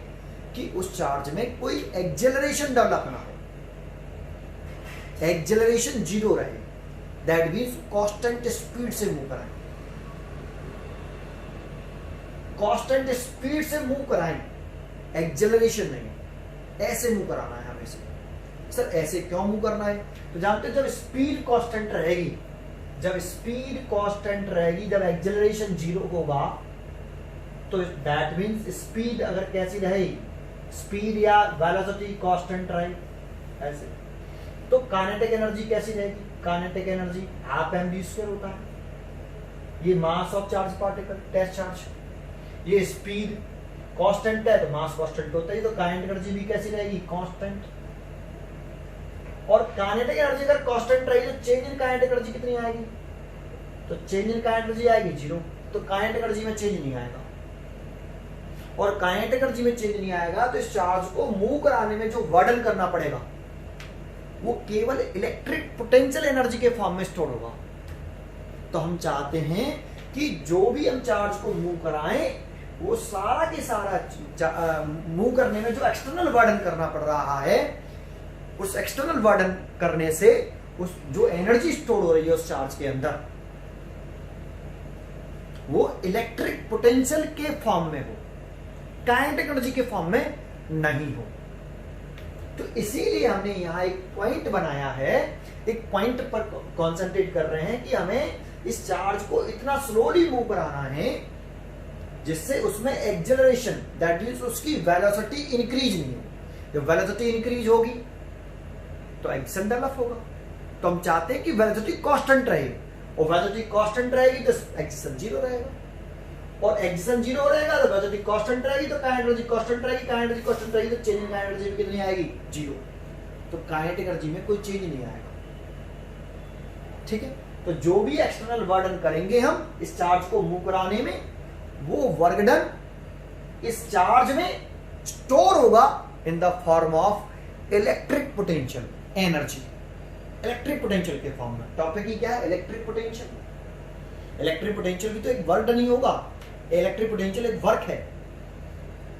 Speaker 1: कि उस चार्ज में कोई एक्सेलरेशन डेवलप ना हो, एक्सेलरेशन 0 रहे, दैट मींस कांस्टेंट स्पीड से मूव कराएं, कांस्टेंट स्पीड से मूव कराएं, एक्सेलरेशन नहीं, ऐसे मूव कराना है हमें। सर ऐसे क्यों मूव करना है? तो जानते हो जब स्पीड कांस्टेंट रहेगी, जब स्पीड कांस्टेंट रहेगी, जब एक्सेलरेशन 0 होगा, तो दैट मींस स्पीड अगर कैसी रहेगी, स्पीड या वेलोसिटी कांस्टेंट रहे ऐसे, तो काइनेटिक एनर्जी कैसी रहेगी? काइनेटिक एनर्जी हाफ mv² होता है। ये mass of charge particle test charge, ये स्पीड कांस्टेंट है तो मास कांस्टेंट होता है, तो काइनेटिक एनर्जी भी कैसी रहेगी, कांस्टेंट। और काइनेटिक एनर्जी अगर कांस्टेंट रही तो चेंज इन काइनेटिक एनर्जी कितनी आएगी, तो चेंज इन काइनेटिक एनर्जी आएगी 0, तो काइनेटिक एनर्जी में चेंज नहीं आएगा। और काइनेटिक एनर्जी में चेंज नहीं आएगा तो इस चार्ज को मूव कराने में जो वर्डन करना पड़ेगा वो केवल इलेक्ट्रिक पोटेंशियल एनर्जी के फॉर्म में स्टोर होगा। तो हम चाहते हैं कि जो भी हम चार्ज को मूव कराएं वो सारा के सारा मूव करने में जो एक्सटर्नल वर्डन करना पड़ रहा है, उस एक्सटर्नल वर्डन करने से उस जो एनर्जी स्टोर हो रही है उस चार्ज के अंदर वो इलेक्ट्रिक पोटेंशियल के फॉर्म में हो, काइनेटिक एनर्जी के फॉर्म में नहीं हो। तो इसीलिए हमने यहां एक पॉइंट बनाया है, एक पॉइंट पर कॉन्सेंट्रेट कर रहे हैं कि हमें इस चार्ज को इतना स्लोली मूव कराना है जिससे उसमें एक्सेलरेशन दैट मींस उसकी वेलोसिटी इंक्रीज नहीं हो। जब वेलोसिटी इंक्रीज होगी तो एक्शन डेवलप होगा। तो हम चाहते हैं कि वेलोसिटी कांस्टेंट रहे, और वेलोसिटी कांस्टेंट रहेगी तो एक्शन 0 रहेगा, और एक्शन 0 रहेगा तो वेलोसिटी कांस्टेंट रहेगी तो काइनेटिक एनर्जी कांस्टेंट रहेगी, काइनेटिक एनर्जी कांस्टेंट रहेगी तो चेंज इन काइनेटिक एनर्जी कितनी आएगी, 0। तो काइनेटिक एनर्जी में कोई चेंज नहीं आएगा। ठीक है, तो जो भी एक्सटर्नल वर्डन करेंगे हम इस चार्ज को मूव कराने में वो वर्क डन इस चार्ज में स्टोर होगा in the form of electric potential energy, electric potential के फॉर्म में। टॉपिक ही क्या है, इलेक्ट्रिक पोटेंशियल। इलेक्ट्रिक पोटेंशियल भी तो एक वर्क डन ही होगा, इलेक्ट्रिक पोटेंशियल एक वर्क है।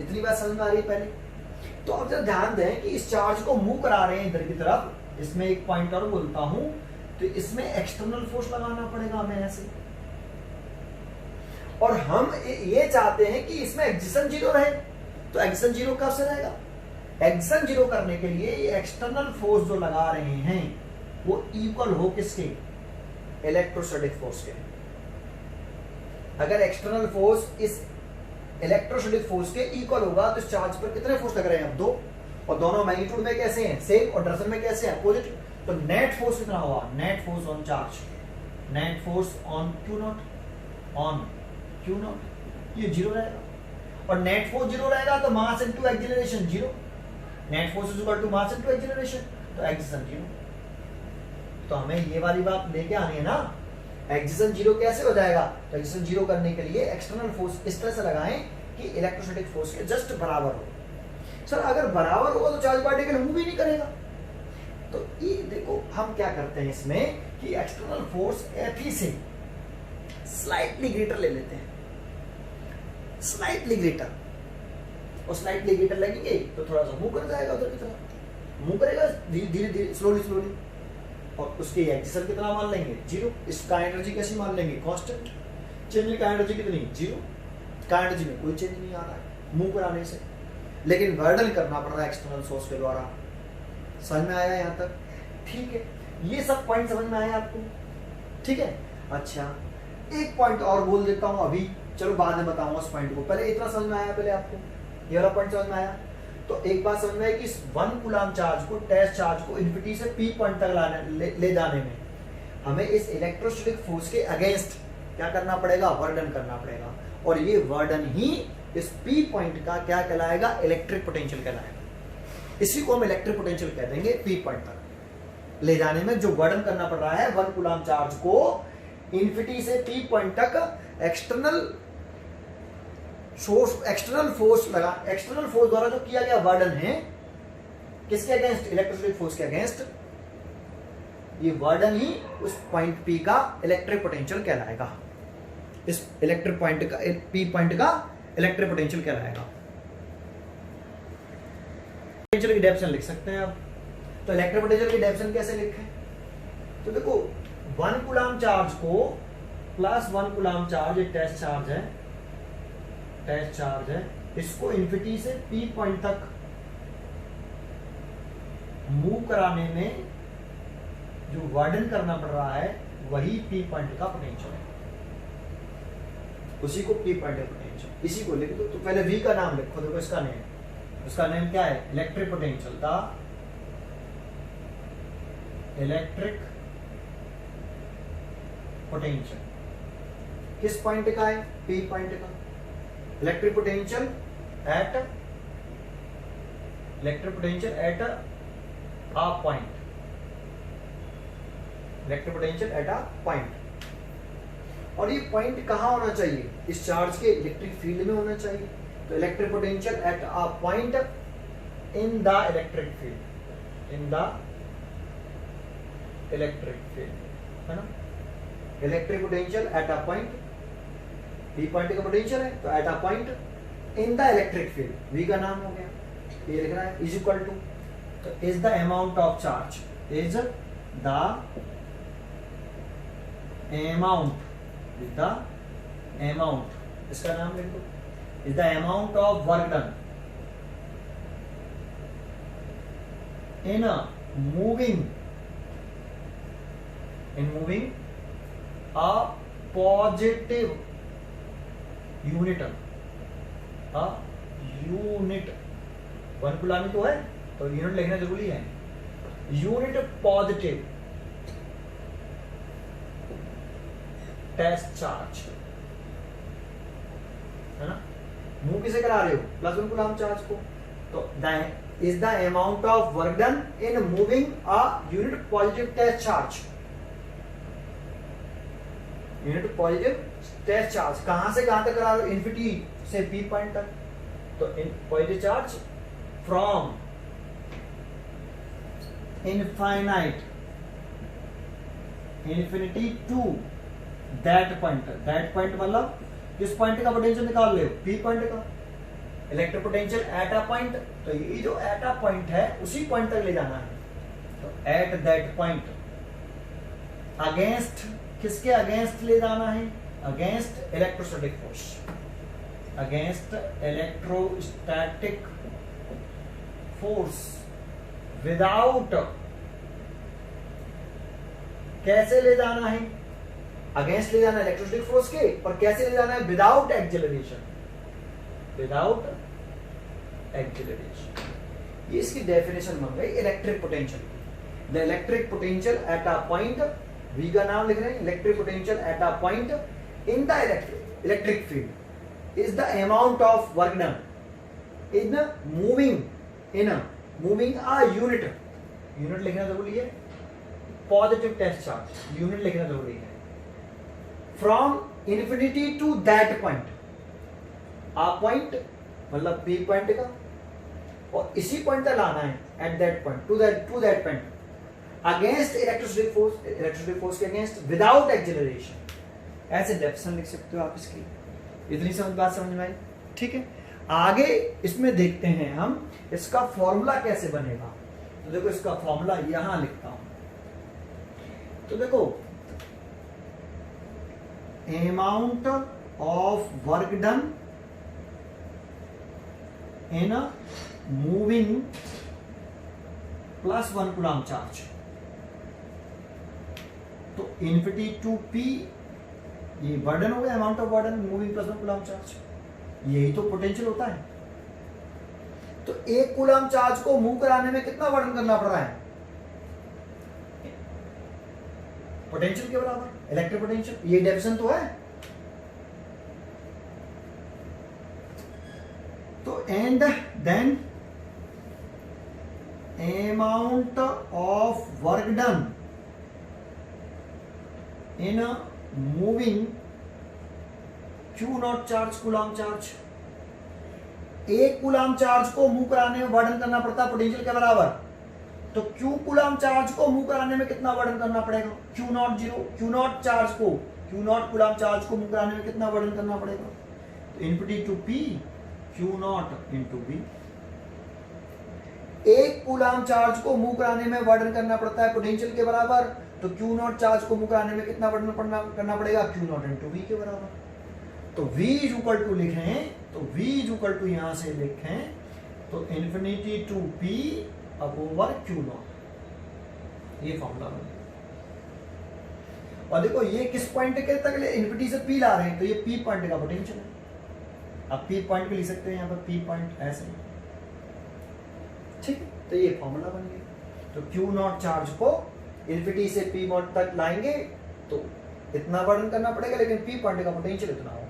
Speaker 1: इतनी बात समझ में आ रही है पहले? तो अब जरा ध्यान दें कि इस चार्ज को मूव करा रहे हैं इधर की तरफ, इसमें एक पॉइंट और बोलता हूं, तो इसमें एक्सटर्नल फोर्स लगाना पड़ेगा हमें ऐसे, और हम ये चाहते हैं कि इसमें एक्शन 0 रहे। तो एक्शन 0 कब से रहेगा, एक्शन 0 करने के लिए ये एक्सटर्नल फोर्स जो लगा रहे हैं वो इक्वल हो किसके, इलेक्ट्रोस्टैटिक फोर्स के। अगर एक्सटर्नल फोर्स इस इलेक्ट्रोस्टैटिक फोर्स के इक्वल होगा तो इस चार्ज पर कितने फोर्स लग रहे हैं, अब 2, और दोनों मैग्नीट्यूड में कैसे हैं, सेम, और डायरेक्शन में कैसे हैं, अपोजिट। तो नेट फोर्स कितना होगा, net force on charge, net force on Q naught, ये 0 रहेगा। और नेट फोर्स 0 रहेगा तो mass into acceleration 0, net force is equal to mass into acceleration, तो एक्शन 0। तो हमें ये वाली बात लेके आनी है ना, एक्शन 0 कैसे हो जाएगा, तो एक्शन 0 करने के लिए एक्सटर्नल फोर्स इस तरह से लगाएं कि इलेक्ट्रोस्टैटिक फोर्स के जस्ट बराबर हो। सर अगर बराबर होगा तो चार्ज पार्टिकल मूव ही नहीं करेगा। तो ये देखो हम क्या करते हैं इसमें कि एक्सटर्नल फोर्स F से स्लाइटली ग्रेटर ले लेते हैं, स्लाइटली ग्रेटर, और स्लाइटली ग्रेटर लगेंगे तो थोड़ा सा मूव कर जाएगा उधर की तरफ, मूव करेगा धीरे धीरे स्लोली स्लोली, और उसके एक्शन कितना मान लेंगे, 0। इसका एनर्जी कैसी मान लेंगे, कांस्टेंट। चेंज का एनर्जी कितनी, 0। का एनर्जी में कोई चेंज नहीं आ रहा है मूव कराने से, लेकिन वर्डन करना पड़ रहा है एक्सटर्नल सोर्स के द्वारा। समझ में आया यहाँ तक? ठीक है, ये सब पॉइंट समझ में आया आपको? ठीक है, अच्छा एक पॉइंट और बोल देता हूं अभी, चलो बाद में बताऊंगा उस पॉइंट को, पहले इतना समझ में आया, पहले आपको ये वाला पॉइंट समझ में आया? तो एक बात समझ में आई कि इस 1 कूलम चार्ज को, टेस्ट चार्ज को इन्फिनिटी से P पॉइंट तक ले जाने में हमें इस इलेक्ट्रोस्टैटिक फोर्स के अगेंस्ट क्या करना पड़ेगा, वर्डन करना पड़ेगा, और ये वर्डन ही इस P पॉइंट का क्या कहलाएगा, इलेक्ट्रिक पोटेंशियल कहलाएगा। इसी को हम इलेक्ट्रिक पोटेंशियल कह देंगे। P पॉइंट तक ले जाने में जो वर्डन करना पड़ रहा है 1 कूलम चार्ज को इन्फिनिटी से P पॉइंट तक एक्सटर्नल फोर्स लगा, एक्सटर्नल फोर्स द्वारा जो किया गया वर्डन है किसके अगेंस्ट, इलेक्ट्रोस्टैटिक फोर्स के अगेंस्ट, ये वर्डन ही उस पॉइंट P का इलेक्ट्रिक पोटेंशियल कहलाएगा। इस इलेक्ट्रिक पॉइंट का, P पॉइंट का इलेक्ट्रिक पोटेंशियल कहलाएगा। पोटेंशियल की डेफिनेशन लिख सकते हैं आप। तो इलेक्ट्रिक पोटेंशियल की डेफिनेशन कैसे लिखें, तो देखो 1 कूलम चार्ज को प्लस 1 कूलम चार्ज, एक टेस्ट चार्ज है, टेस्ट चार्ज है, इसको इन्फिनिटी से P पॉइंट तक मूव कराने में जो वर्डन करना पड़ रहा है वही P पॉइंट का पोटेंशियल है, उसी को P पॉइंट का पोटेंशियल, इसी को लिख दो। तो पहले V का नाम लिखो, देखो इसका नेम, उसका नेम क्या है, इलेक्ट्रिक पोटेंशियल था, इलेक्ट्रिक पोटेंशियल किस पॉइंट का है, P पॉइंट का। Electric potential eight electric potential at a point, electric potential at a point. और ये पॉइंट कहां होना चाहिए? इस चार्ज के इलेक्ट्रिक फील्ड में होना चाहिए। तो electric potential at a point in the electric field, in the electric field, है ना। Electric potential at a point, P point का पोटेंशियल है तो at a point in the electric field, V का नाम हो गया, ये लिख रहा है इज इक्वल टू, तो is the amount of charge, is the amount, is the amount, इसका नाम लिख दो, is the amount of work done in a moving a positive unit, a unit, 1 coulomb तो है तो यूनिट लिखना जरूरी है, यूनिट पॉजिटिव टेस्ट चार्ज, है ना। मूव किसे करा रहे हो? +1 कूलम चार्ज को। तो is the amount of work done in moving a unit positive test charge, unit positive test charge कहां से कहां तक करा रहे हो? इन्फिनिटी से P पॉइंट तक। तो positive charge from infinity to that point, that point मतलब किस पॉइंट का पोटेंशियल निकाल रहे हो? P पॉइंट का। Electric potential at a point, तो ये जो एट अ पॉइंट है उसी पॉइंट तक ले जाना है। तो एट दैट पॉइंट अगेंस्ट, किसके अगेंस्ट ले जाना है? Against electrostatic force, against electrostatic force, without, कैसे ले जाना है? अगेंस्ट ले जाना है इलेक्ट्रोस्टैटिक फोर्स के, पर कैसे ले जाना है? Without acceleration, without acceleration. ये इसकी डेफिनेशन बन गई electric potential. The electric potential at a point, V का नाम लिख रहे हैं, electric potential at a point in the electric field is the amount of work done in moving a unit, unit लिखना जरूरी है, पॉजिटिव टेस्ट चार्ज, यूनिट लिखना जरूरी है, from infinity to that point, a point मतलब P पॉइंट का, और इसी पॉइंट तक लाना है at that point, to that point, against electrostatic force, electrostatic force के अगेंस्ट, विदाउट एक्सेलरेशन। ऐसे डेफिनेशन लिख सकते हो आप इसकी। इतनी बात समझ में आई? ठीक है, आगे इसमें देखते हैं हम इसका फॉर्मूला कैसे बनेगा। तो देखो इसका फॉर्मूला यहां लिखता हूं। तो देखो amount of work done in a moving +1 coulomb charge, तो इन्फिनिटी टू P, ये बर्डन हो गया, amount of burden moving +1 coulomb charge, यही तो पोटेंशियल होता है। तो 1 कूलम चार्ज को मूव कराने में कितना बर्डन करना पड़ रहा है? पोटेंशियल के बराबर, इलेक्ट्रिक पोटेंशियल, ये डेफिनेशन तो है। तो and then amount of work done in moving Q0 charge, coulomb charge, 1 coulomb charge को मूव कराने में वर्डन करना पड़ता है पोटेंशियल के बराबर। तो Q कूलम चार्ज को मूव कराने में कितना वर्डन करना पड़ेगा? Q0 चार्ज को, Q0 कूलम चार्ज को मूव कराने में कितना वर्डन करना पड़ेगा? तो input to P Q0 into B। 1 coulomb charge को मूव कराने में वर्डन करना पड़ता है पोटेंशियल के बराबर, तो Q0 चार्ज को मूव कराने में कितना वर्डन करना पड़ेगा? Q0 इंटू V के बराबर। तो V इज इक्वल टू लिखें, तो V इज इक्वल टू यहां से लिखें, तो infinity to P over Q0, ये फॉर्मूला बन गया। और देखो ये किस पॉइंट के तक इन्फिनिटी से P ला रहे हैं, तो ये P पॉइंट का पोटेंशियल है। आप P पॉइंट भी लिख सकते हैं यहाँ पर, P पॉइंट ऐसे, ठीक है। तो ये फॉर्मूला बन गया। तो Q0 चार्ज को इन्फिनिटी से P पॉइंट तक लाएंगे तो इतना वर्डन करना पड़ेगा, लेकिन P पॉइंट का पोटेंशियल इतना होगा।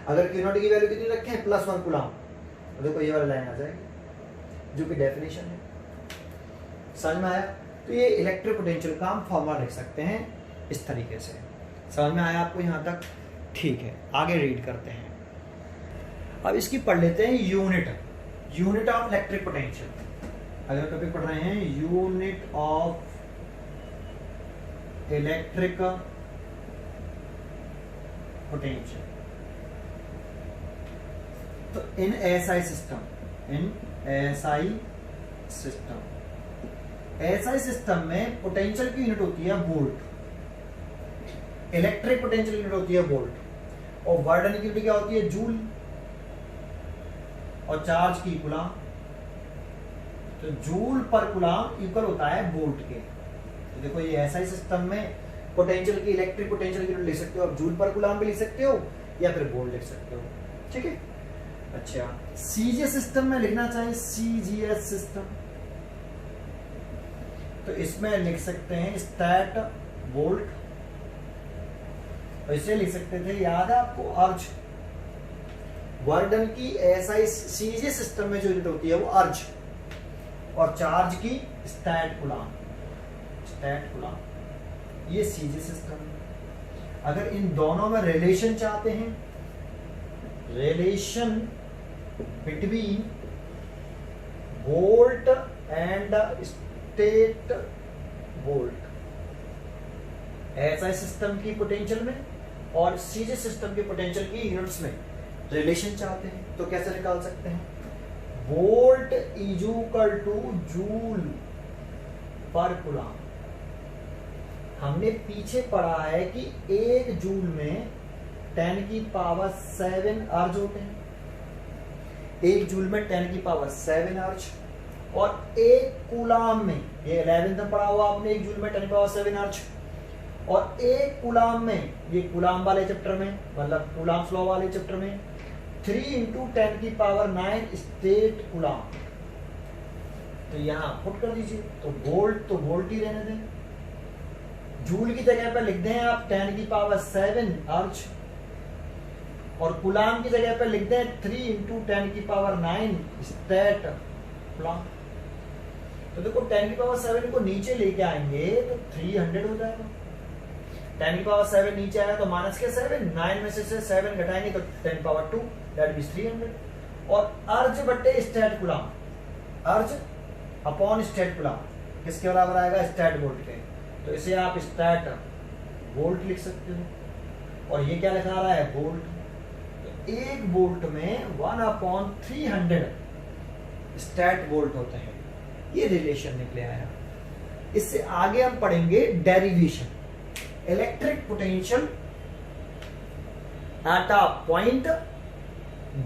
Speaker 1: अगर Q0 की वैल्यू कितनी रखें? +1 कूलम, तो देखो ये वाला लाइन आ जाएगी जो कि डेफिनेशन है। समझ में आया? तो ये इलेक्ट्रिक पोटेंशियल का हम फॉर्मूला लिख सकते हैं इस तरीके से। समझ में आया आपको यहाँ तक? ठीक है, आगे रीड करते हैं। अब इसकी पढ़ लेते हैं यूनिट ऑफ इलेक्ट्रिक पोटेंशियल। अगर टॉपिक पढ़ रहे हैं यूनिट ऑफ इलेक्ट्रिक पोटेंशियल, तो इन एसआई सिस्टम में पोटेंशियल की यूनिट होती है वोल्ट, इलेक्ट्रिक पोटेंशियल यूनिट होती है वोल्ट, और वर्डन की यूनिट क्या होती है? जूल, और चार्ज की कूलाम। तो जूल पर कूलाम इक्वल होता है वोल्ट के। तो देखो ये एसआई सिस्टम में पोटेंशियल की इलेक्ट्रिक पोटेंशियल की यूनिट लिख सकते हो, आप जूल पर कूलाम भी लिख सकते हो या फिर वोल्ट लिख सकते हो। ठीक है, अच्छा सीजीएस सिस्टम में लिखना चाहे सीजीएस सिस्टम, तो इसमें लिख सकते हैं स्टैट वोल्ट, और इसे लिख सकते थे, याद है आपको, अर्ज। वर्डन की एसआई सीजीएस सिस्टम में जो यूनिट होती है वो अर्ज, और चार्ज की स्टैट कूलाम, ये सीजीएस सिस्टम है। अगर इन दोनों में रिलेशन चाहते हैं, relation between volt and state volt, SI system की पोटेंशियल में और सीजीएस सिस्टम की पोटेंशियल की यूनिट्स में रिलेशन चाहते हैं, तो कैसे निकाल सकते हैं? Volt is equal two joule पर कूलाम। हमने पीछे पढ़ा है कि एक जूल में 10 की पावर 7 अर्ज होते हैं, एक जूल में 10 की पावर 7 अर्ज, और एक कूलाम में, ये 11th में पढ़ा हुआ आपने, एक जूल में 10 की पावर 7 अर्ज, और एक कूलाम में, ये कूलाम वाले चैप्टर में, मतलब कूलाम्स लॉ वाले चैप्टर में, 3 × 10 की पावर 9 स्टेट कूलाम। तो यहां पुट कर दीजिए, तो वोल्ट ही रहने दें, जूल की जगह पर लिख दें आप 10 की पावर 7 अर्ज, और कूलाम की जगह पर लिख दें 3 × 10 की पावर 9 स्टेट कूलाम। तो देखो 10 की पावर 7 को नीचे लेके आएंगे तो 300 हो जाएगा। 10 की पावर 7 नीचे आया तो माइनस के 7, 9 में से 7 घटाएंगे तो 10 पावर 2, दैट मींस 300। और अर्ज बटे स्टेट कूलाम, अर्ज अपॉन स्टेट कूलाम किसके बराबर आएगा? स्टेट वोल्ट के। तो इसे आप स्टेट वोल्ट लिख सकते हो, और ये क्या लिखा रहा है? वोल्ट। तो 1 वोल्ट में 1/300 स्टेट वोल्ट होते हैं। ये रिलेशन निकले आया। इससे आगे हम पढ़ेंगे derivation, electric potential at a point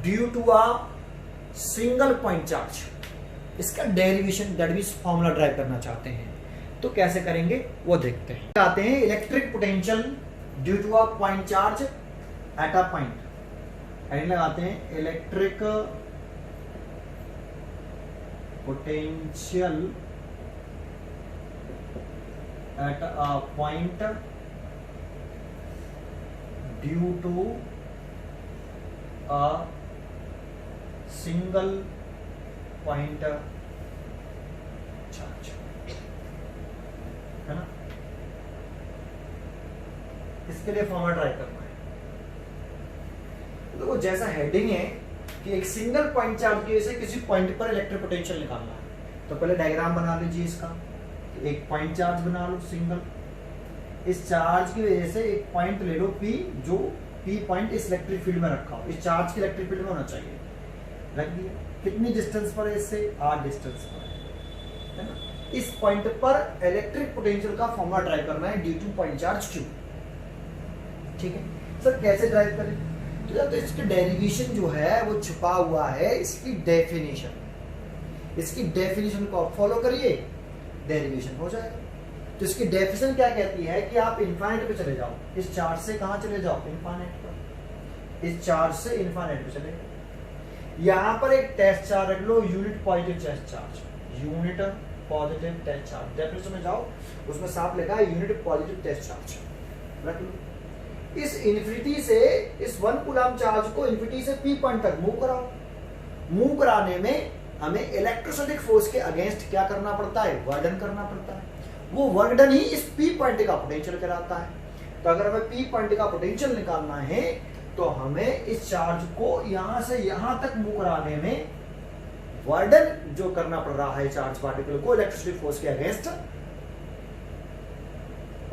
Speaker 1: due to a single point charge. इसका derivation, that means formula derive करना चाहते हैं, तो कैसे करेंगे वो देखते हैं। आते हैं electric potential due to a point charge at a point, heading लगाते हैं electric potential at a point due to a single point charge, है ना? इसके लिए फॉर्मूला ट्राई करना है। तो जैसा हेडिंग है कि एक सिंगल पॉइंट चार्ज की वजह से किसी पॉइंट पर इलेक्ट्रिक पोटेंशियल निकालना है, तो पहले डायग्राम बना लीजिए इसका। एक पॉइंट चार्ज बना लो सिंगल, इस चार्ज की वजह से एक पॉइंट ले लो P, जो P पॉइंट इस इलेक्ट्रिक फील्ड में रखा हो, इस चार्ज के इलेक्ट्रिक फील्ड में होना चाहिए। रख दिया, कितनी डिस्टेंस पर है इससे? r डिस्टेंस पर है ना? इस पॉइंट पर इलेक्ट्रिक पोटेंशियल का फॉर्मूला ड्राइव करना है due to point charge Q। ठीक है सर, कैसे ड्राइव करें? तो इसकी डेरिवेशन जो है वो छुपा हुआ है, इसकी डेफिनेशन, इसकी डेफिनेशन को आप फॉलो करिए, डेरिवेशन हो जाएगा। तो इसकी डेफिनेशन क्या कहती है कि आप इनफाइनाइट पे चले जाओ, इस चार्ज से कहां चले जाओ? इनफाइनाइट पर, इस चार्ज से इनफाइनाइट पे चले जाओ। यहां पर एक टेस्ट चार्ज रख लो, unit positive test charge, unit positive test charge. Definition में जाओ, उसमें साफ लिखा है यूनिट पॉजिटिव टेस्ट चार्ज, रख लो। इस इन्फिनिटी से इस 1 कूलम चार्ज को इन्फिनिटी से P पॉइंट तक मूव कराओ, मूव कराने में हमें इलेक्ट्रोस्टैटिक फोर्स के अगेंस्ट क्या करना पड़ता है, वर्क डन करना पड़ता है। वो वर्क डन ही इस पी पॉइंट का पोटेंशियल कहलाता है। तो अगर हमें पी पॉइंट का पोटेंशियल निकालना है तो हमें इस चार्ज को यहां से यहां तक मूव कराने में वर्क डन जो करना पड़ रहा है चार्ज पार्टिकल को इलेक्ट्रोस्टैटिक फोर्स के अगेंस्ट,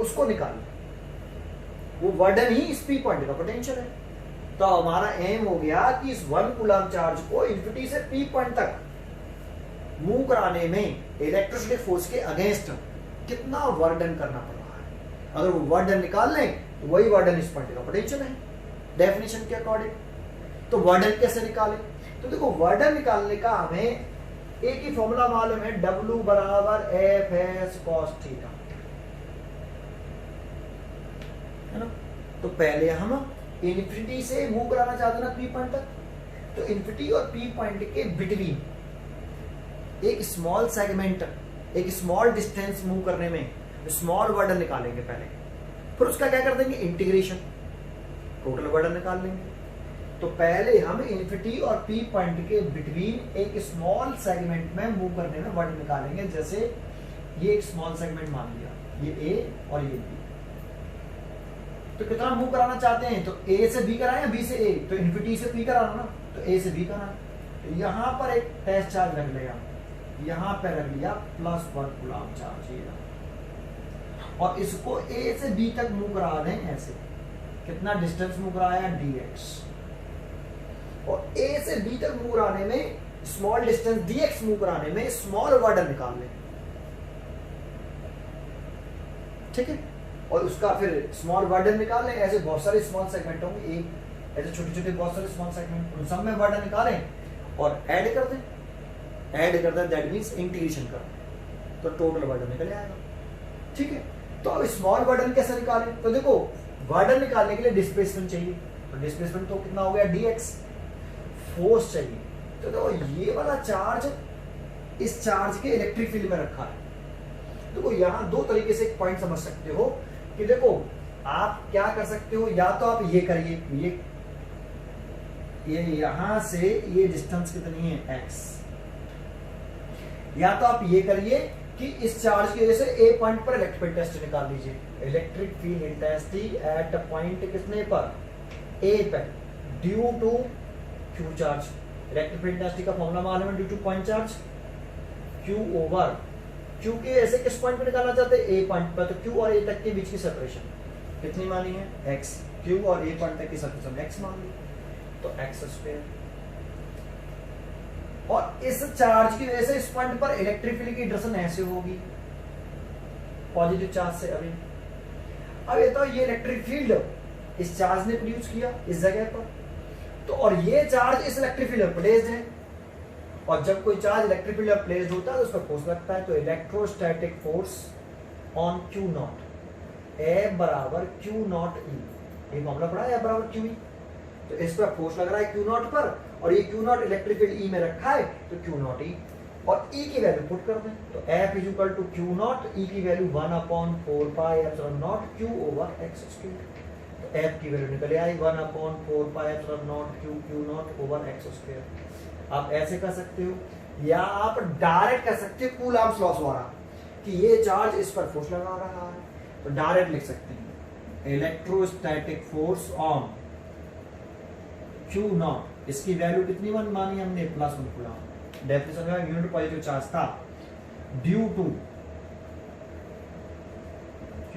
Speaker 1: उसको निकालना। वो वर्क डन ही इस पी पॉइंट का पोटेंशियल है। तो हमारा एम हो गया कि इस 1 कूलम चार्ज को इन्फिनिटी से पी पॉइंट तक मूव कराने में इलेक्ट्रोस्टैटिक फोर्स के अगेंस्ट कितना वर्क डन करना पड़ रहा है। अगर वो वर्क डन निकाल लें तो वही वर्क डन इस पॉइंट का पोटेंशियल है डेफिनेशन के अकॉर्डिंग। तो वर्क डन कैसे निकालें? तो देखो वर्क डन निकालने का हमें एक ही फॉर्मूला मालूम है, W बराबर Fs cos थीटा, है ना। तो पहले हम इन्फिनिटी से मूव कराना चाहते हैं ना पी पॉइंट तक, तो इन्फिनिटी और पी पॉइंट के बिटवीन एक स्मॉल सेगमेंट, एक स्मॉल डिस्टेंस मूव करने में स्मॉल वर्क डन निकालेंगे पहले, फिर उसका क्या कर देंगे इंटीग्रेशन, टोटल वर्क डन निकाल लेंगे। तो पहले हम इन्फिनिटी और पी पॉइंट के बिटवीन एक स्मॉल सेगमेंट में मूव करने में वर्क निकालेंगे। जैसे ये एक स्मॉल सेगमेंट मान लिया, ये ए और ये बी, तो कितना मूव कराना चाहते हैं? तो ए से बी कराएं या बी से ए? तो इन्फिनिटी से पी कराना ना, तो ए से बी कराना। तो यहां पर एक टेस्ट चार्ज रख लिया, यहां पर रख लिया +1 कूलम चार्ज, ये और इसको ए से बी तक मूव करा दें ऐसे। कितना डिस्टेंस मूव कराया? dx। और ए से बी तक मूव कराने में स्मॉल डिस्टेंस dx मूव कराने में स्मॉल वर्क डन निकाल लें, ठीक है। और उसका फिर स्मॉल वर्क डन निकाल लें। ऐसे बहुत सारे स्मॉल सेगमेंट होंगे, एक ऐसे छोटे छोटे बहुत सारे स्मॉल सेगमेंट, उन सब में वर्क डन निकालें और ऐड कर दें। ऐड कर दें दैट मींस इंटीग्रेशन कर दें, तो टोटल वर्क डन निकल आएगा, ठीक है। तो अब स्मॉल वर्क डन कैसे निकालें? तो देखो वर्क डन निकालने के लिए डिस्प्लेसमेंट चाहिए, तो डिस्प्लेसमेंट तो कितना हो गया dx। फोर्स चाहिए, तो देखो ये वाला चार्ज इस चार्ज के इलेक्ट्रिक फील्ड में रखा है। देखो यहां दो तरीके से एक पॉइंट समझ सकते हो कि देखो आप क्या कर सकते हो, या तो आप ये करिए, ये यहां से ये डिस्टेंस कितनी है x, या तो आप ये करिए कि इस चार्ज की वजह से ए पॉइंट पर इलेक्ट्रिक फील्ड टेस्ट निकाल लीजिए। Electric field intensity at point कितने पर, ए पर, due to Q charge. Electric field intensity का फॉर्मूला मालूम है, due to point charge, Q over Q के ऐसे किस पॉइंट पे निकालना चाहते हैं? ए पॉइंट पर। तो क्यू और ए तक के बीच की सेपरेशन कितनी मानी है? x। क्यू और ए पॉइंट तक की सेपरेशन x मान ली, तो x²। और इस चार्ज की वजह से इस पॉइंट पर इलेक्ट्रिक फील्ड की डायरेक्शन ऐसे होगी, पॉजिटिव चार्ज से। अब ये तो ये इलेक्ट्रिक फील्ड इस चार्ज ने प्रोड्यूस किया इस जगह पर, तो और ये चार्ज इस इलेक्ट्रिक फील्ड पर प्लेस्ड है, और जब कोई चार्ज इलेक्ट्रिक फील्ड पर प्लेस्ड होता है तो उस पर फोर्स लगता है। तो electrostatic force on Q0, F बराबर Q0 E, ये फॉर्मूला पढ़ा है, F बराबर QE। तो इस पर फोर्स लग रहा है Q0 पर, और ये Q0 इलेक्ट्रिक फील्ड E में रखा है, तो Q0 E, और E की वैल्यू पुट कर दें। तो F equal to Q0, E की वैल्यू 1/4πε0 Q ओवर x²। तो F की वैल्यू निकल आई 1/4πε0 Q0 ओवर x²। आप ऐसे कर सकते हो, या आप डायरेक्ट कर सकते हो कूलम्ब्स लॉ द्वारा कि ये चार्ज इस पर फोर्स लगा रहा है, तो डायरेक्ट लिख सकते हैं इलेक्ट्रोस्टैटिक फोर्स ऑन Q0, इसकी वैल्यू कितनी मानी हमने? +1 कूलम। डेफिनेशन में यूनिट पॉजिटिव चार्ज था, ड्यू टू Q,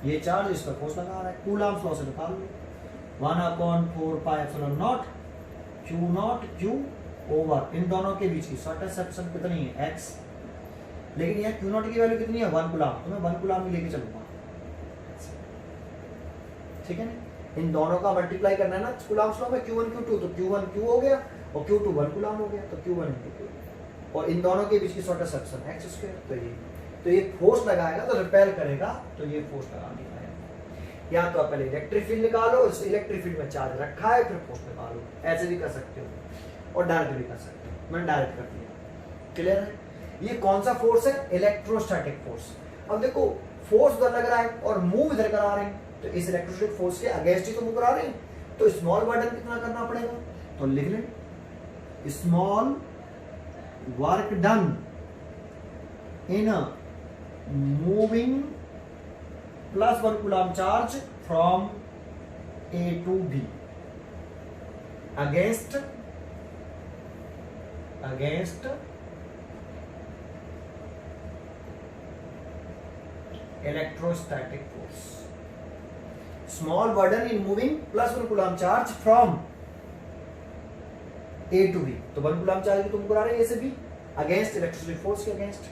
Speaker 1: ये चार्ज इस पर फोर्स लगा रहा है, कूलम्ब्स लॉ से निकाल लो 1/4πε0 Q0 Q ओवर इन दोनों के बीच की शॉर्टेस्ट सेक्शन कितनी है? x। लेकिन यहाँ Q0 की वैल्यू कितनी है? 1 कूलम, तो मैं 1 कूलम भी लेके चलूंगा, ठीक है ना। इन दोनों का मल्टीप्लाई करना है ना कूलम्स लॉ में, Q1 Q2, तो Q1 Q हो गया और Q2 1 कूलम हो गया, तो Q1 × Q, और इन दोनों के बीच की शॉर्टेस्ट सेक्शन x²। तो ये फोर्स लगाएगा तो रिपेल करेगा, तो ये फोर्स लगा दिया। या तो आप पहले इलेक्ट्रिक फील्ड निकालो, इस इलेक्ट्रिक फील्ड में चार्ज रखा है, फिर फोर्स निकालो। ऐसे भी कर सकते हो और डायरेक्ट भी कर सकते हो, मैंने डायरेक्ट कर दिया। क्लियर है? ये कौन सा फोर्स है? Electrostatic force. अब देखो फोर्स उधर लग रहा है और मूव इधर करा रहे हैं, तो इस इलेक्ट्रोस्टैटिक फोर्स के अगेंस्ट ही तो मूव करा रहे हैं, तो स्मॉल वर्क डन कितना करना पड़ेगा? तो लिख लें small work done in moving plus 1 coulomb charge from A to B against electrostatic force. Small burden in moving plus 1 coulomb charge from A to B. तो 1 coulomb charge तुम करा रहे हैं A से B against electrostatic force के against.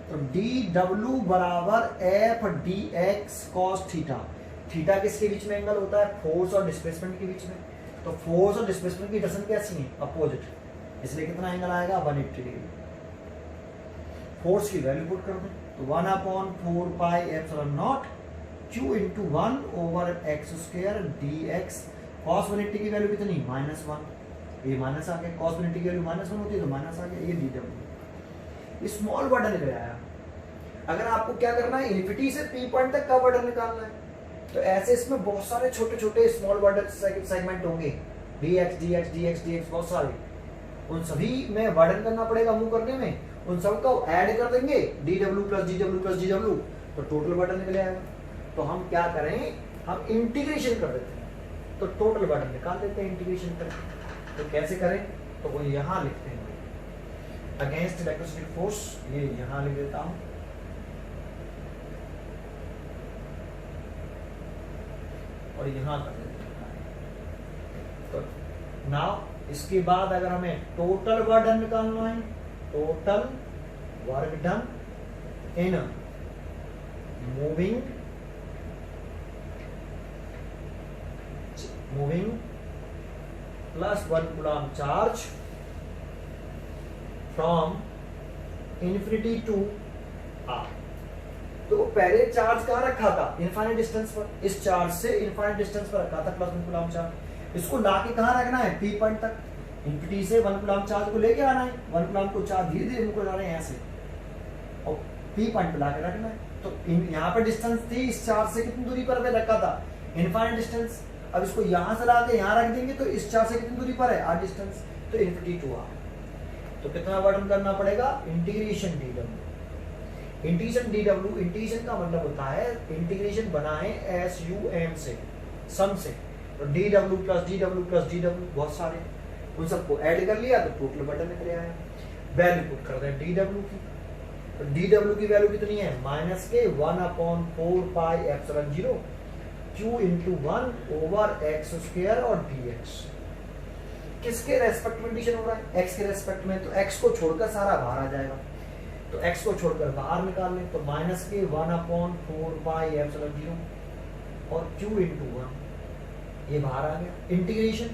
Speaker 1: तो dW बराबर F dx cos theta. Theta किसके बीच में एंगल होता है? फोर्स और डिस्प्लेसमेंट के बीच में. तो फोर्स और डिस्प्लेसमेंट की डायरेक्शन कैसी है? अपोजिट. इसलिए कितना एंगल आएगा? 180 डिग्री. फोर्स की वैल्यू पुट कर दें तो 1/4 pi epsilon not q into 1 over x square dx. cos 180 की वैल्यू कितनी? -1. ये माइनस आ गया. cos 180 की वैल्यू -1 होती है तो माइनस आ गया. ये dw स्मॉल बर्डन निकल आया. अगर आपको क्या करना है? इन्फिनिटी से p पॉइंट तक का बर्डन निकालना है. तो ऐसे इसमें बहुत सारे छोटे छोटे स्मॉल बर्डन सेगमेंट होंगे. dx dx dx dx बहुत सारे. उन सभी में वर्डन करना पड़ेगा मूव करने में. उन सब को ऐड कर देंगे dw plus dw plus dw तो टोटल वर्डन निकल आएगा. तो हम क्या करें? हम इंटीग्रेशन कर देते हैं तो टोटल वर्डन निकाल देते हैं इंटीग्रेशन करके. तो कैसे करें? तो वो यहाँ लिखते हैं अगेंस्ट इलेक्ट्रोस्टैटिक फोर्स. ये यहाँ लिख देता हूँ. और यहाँ कर देते हैं. तो नाउ इसके बाद अगर हमें टोटल वर्डन निकालना है, total work done in moving plus 1 coulomb charge from infinity to R. तो पहले चार्ज कहाँ रखा था? इनफाइनाइट डिस्टेंस पर. इस चार्ज से इनफाइनाइट डिस्टेंस पर रखा था प्लस 1 कूलम चार्ज. इसको लाके कहाँ रखना है? P पॉइंट तक. इन्फिनिटी से 1 कूलम चार्ज को लेके आना है. 1 कूलम को चार्ज धीरे धीरे मुकर जा रहे हैं ऐसे और P पॉइंट पे लाके रखना है. तो यहाँ पर डिस्टेंस थी इस चार्ज से कितनी दूरी पर रखा था? Infinite distance. अब इसको यहाँ से लाके यहाँ रख देंगे तो इस चार्ज से कितनी दूरी पर है? r distance. तो इन्फिनिटी टू r. तो कितना वर्डन करना पड़ेगा? Integration dw. Integration dw. Integration का मतलब होता है इंटीग्रेशन बनाए SUM से, सम से. तो dw प्लस dw बहुत सारे. उन सबको ऐड कर लिया तो टोटल वर्डन निकल आया. वैल्यू पुट कर दें dw की. तो dw की वैल्यू कितनी है? -1/4 pi epsilon 0 q into 1 over x square और dx. किसके रेस्पेक्ट में डिवीजन हो रहा है? x के रेस्पेक्ट में. तो x को छोड़कर सारा बाहर आ जाएगा. तो x को छोड़कर बाहर निकाल लें तो -1/4 पाई एप्सिलॉन 0 और q इंटू 1 ये बाहर आ गया. इंटीग्रेशन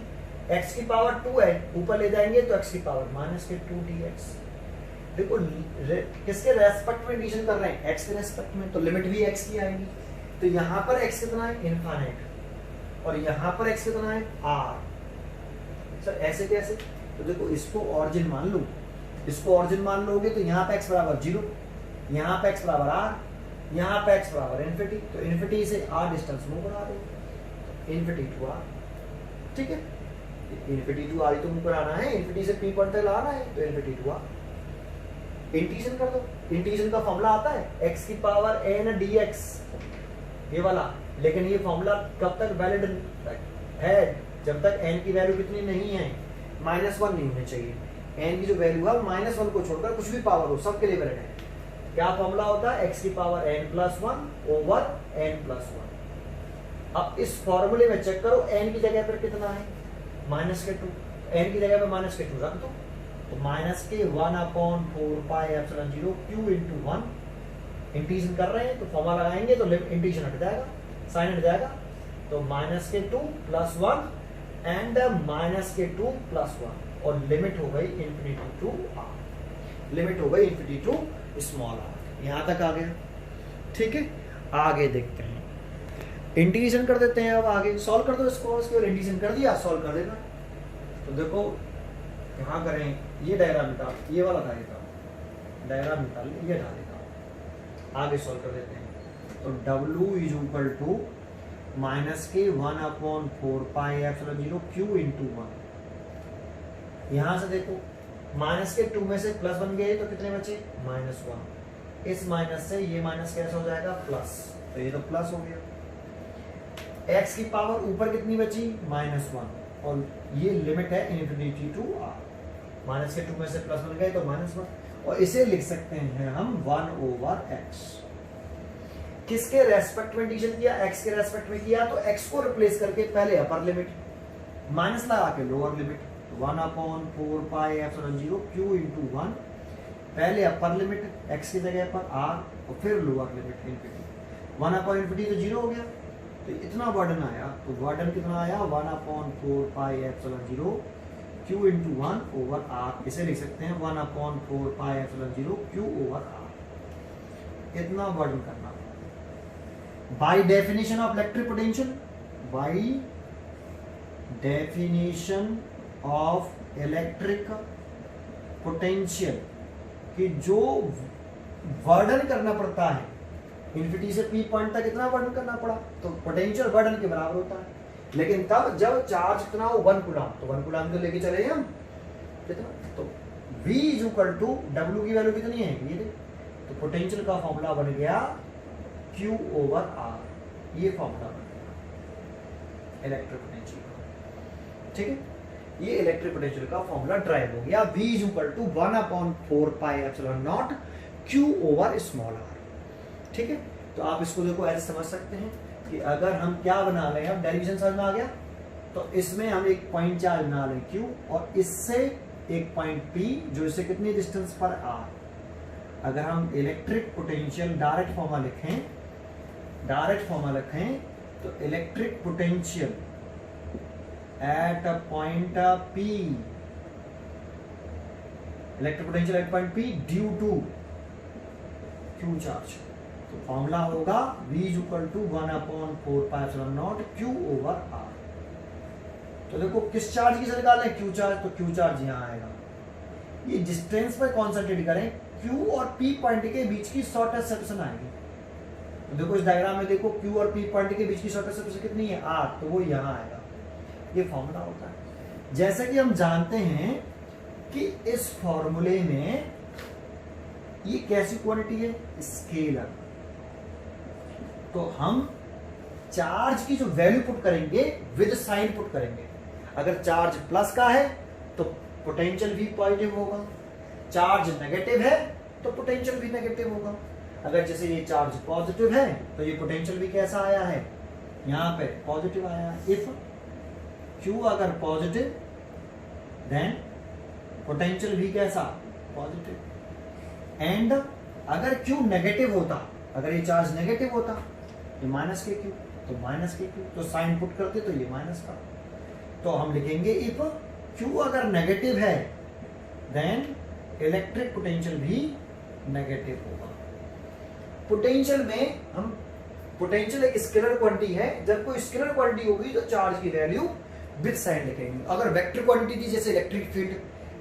Speaker 1: x की पावर 2 है, ऊपर ले जाएंगे तो x की पावर -2 dx. देखो किसके रेस्पेक्ट में डिवीजन कर रहे हैं? x के रेस्पेक्ट में. तो लिमिट भी x की आएगी. तो यहाँ पर x कितना है? इनफाइनाइट. और यहाँ पर x कितना है? r. सर ऐसे कैसे? तो देखो इसको ऑरिजिन मान लो. इसको ऑरिजिन मान लोगे तो यहाँ पे x बराबर 0, यहाँ पे x बराबर r, यहाँ पे x बराबर इन्फिनिटी. तो इन्फिनिटी से r डिस्टेंस मूव करा दो. Infinity to r. ठीक है. इन्फिनिटी टू r ही तो मूव कराना है. इन्फिनिटी से p पॉइंट तक लाना है तो इन्फिनिटी टू r. इंटीग्रेशन कर दो. इंटीग्रेशन का फॉर्मूला आता है x की पावर n dx ये वाला. लेकिन ये फॉर्मूला कब तक वैलिड है? जब तक n की वैल्यू कितनी नहीं है? -1 नहीं होनी चाहिए. n की जो वैल्यू है -1 को छोड़कर कुछ भी पावर हो सबके लिए वैलिड है. क्या फॉर्मूला होता है? x की पावर n+1 ओवर n+1. अब इस फॉर्मूले में चेक करो n की जगह पर कितना है? -2. n की जगह पर -2 रख दो तो -1/4 pi epsilon 0 q into 1. Integration कर रहे हैं तो फॉर्मूला लगाएंगे तो इंटीग्रेशन हट जाएगा, साइन हट जाएगा. तो -2 + 1 एंड -2 + 1 और लिमिट हो गई इन्फिनिटी टू r. लिमिट हो गई इन्फिनिटी टू स्मॉल r. यहाँ तक आ गया. ठीक है. आगे देखते हैं. इंटीग्रेशन कर देते हैं. अब आगे सॉल्व कर दो इसको. इसके और इंटीग्रेशन कर दिया, सॉल्व कर देना. तो देखो यहाँ करें. ये डायग्राम निकाल, ये वाला डायग्राम निकाल, ये डाल देता हूँ. आगे सॉल्व कर देते हैं. तो W = -1/4 pi epsilon 0 q into 1 यहां से देखो माइनस के 2 में से प्लस बन गए तो कितने बचे -1। इस माइनस से ये माइनस कैसे हो जाएगा प्लस, तो ये तो प्लस हो गया। x की पावर ऊपर कितनी बची -1 और ये लिमिट है इनफिनिटी टू r। माइनस के 2 में से प्लस बन गए तो -1 और इसे लिख सकते हैं हम 1/x। किसके रेस्पेक्ट में डिवीजन किया, x के रेस्पेक्ट में किया, तो x को रिप्लेस करके पहले अपर लिमिट माइनस लगा के लोअर लिमिट 1/4πε0 q इंटू 1, पहले अपर लिमिट x की जगह पर r और फिर लोअर लिमिट इनफिनिटी। 1/∞ तो 0 हो गया, तो इतना वर्डन आया, तो वर्डन कितना आया 1/4πε0 q इंटू 1 ओवर r। इसे लिख सकते हैं 1/4πε0 q ओवर r। इतना वर्डन करना by definition of electric potential, by definition of electric potential कि जो वर्डन करना पड़ता है इन्फिनिटी से पी पॉइंट तक इतना वर्डन करना पड़ा, तो पोटेंशियल वर्डन के बराबर होता है। लेकिन तब जब चार्ज कितना हो 1 कूलम, तो 1 कूलम तो लेके चले हम कितना, तो V इक्वल टू W की वैल्यू कितनी है ये, तो पोटेंशियल का फॉर्मूला बन गया Q ओवर R। ये फॉर्मूला बन गया इलेक्ट्रिक पोटेंशियल का, ठीक है। ये इलेक्ट्रिक पोटेंशियल का फॉर्मूला ड्राइव हो गया V equal to 1/4πε0 Q over small r, ठीक है। तो आप इसको देखो ऐसे समझ सकते हैं कि अगर हम क्या बना रहे हैं, डेरिवेशन समझ में आ गया, तो इसमें हम एक पॉइंट चार्ज बना रहे हैं Q और इससे एक पॉइंट P जो इससे कितनी डिस्टेंस पर R। अगर हम इलेक्ट्रिक पोटेंशियल डायरेक्ट फॉर्मूला लिखें तो electric potential at a point P, electric potential at point P due to Q charge, तो फॉर्मूला होगा V equal to 1/4πε0 Q over R। तो देखो किस चार्ज की से निकालें, Q चार्ज, तो Q चार्ज यहाँ आएगा। ये डिस्टेंस पर कॉन्सेंट्रेट करें, Q और P पॉइंट के बीच की शॉर्टेस्ट सेक्शन आएगी। तो देखो इस डायग्राम में देखो Q और P पॉइंट के बीच की शॉर्टेस्ट सेक्शन कितनी है 8, तो वो यहाँ आएगा। ये फॉर्मूला होता है। जैसे कि हम जानते हैं कि इस फॉर्मूले में ये कैसी क्वांटिटी है, स्केलर, तो हम चार्ज की जो वैल्यू पुट करेंगे विद साइन पुट करेंगे। अगर चार्ज प्लस का है तो पोटेंशियल भी पॉजिटिव होगा, चार्ज नेगेटिव है तो पोटेंशियल भी नेगेटिव होगा। अगर जैसे ये चार्ज पॉजिटिव है तो ये पोटेंशियल भी कैसा आया है, यहाँ पे पॉजिटिव आया है। इफ Q अगर पॉजिटिव देन पोटेंशियल भी कैसा पॉजिटिव, एंड अगर Q नेगेटिव होता, अगर ये चार्ज नेगेटिव होता ये माइनस के Q, तो माइनस के Q, तो साइन पुट करते तो ये माइनस का, तो हम लिखेंगे इफ Q अगर नेगेटिव है देन इलेक्ट्रिक पोटेंशियल भी नेगेटिव होगा। पोटेंशियल में हम, पोटेंशियल एक स्केलर क्वांटिटी है, जब कोई स्केलर क्वांटिटी होगी तो चार्ज की वैल्यू विद साइन लिखेंगे। अगर वेक्टर क्वांटिटी थी जैसे इलेक्ट्रिक फील्ड,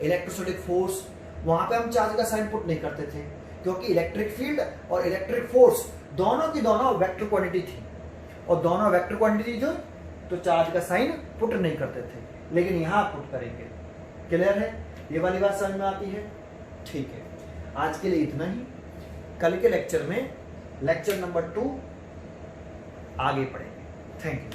Speaker 1: इलेक्ट्रोस्टैटिक फोर्स, वहां पे हम चार्ज का साइन पुट नहीं करते थे, क्योंकि इलेक्ट्रिक फील्ड और इलेक्ट्रिक फोर्स दोनों की दोनों वेक्टर क्वांटिटी थी, और दोनों वेक्टर क्वांटिटी थी तो चार्ज का साइन पुट नहीं करते थे, लेकिन यहां पुट करेंगे। क्लियर है, ये वाली बात समझ में आती है? ठीक है, आज के लिए इतना ही। कल के लेक्चर में लेक्चर नंबर 2 आगे पढ़ेंगे। Thank you.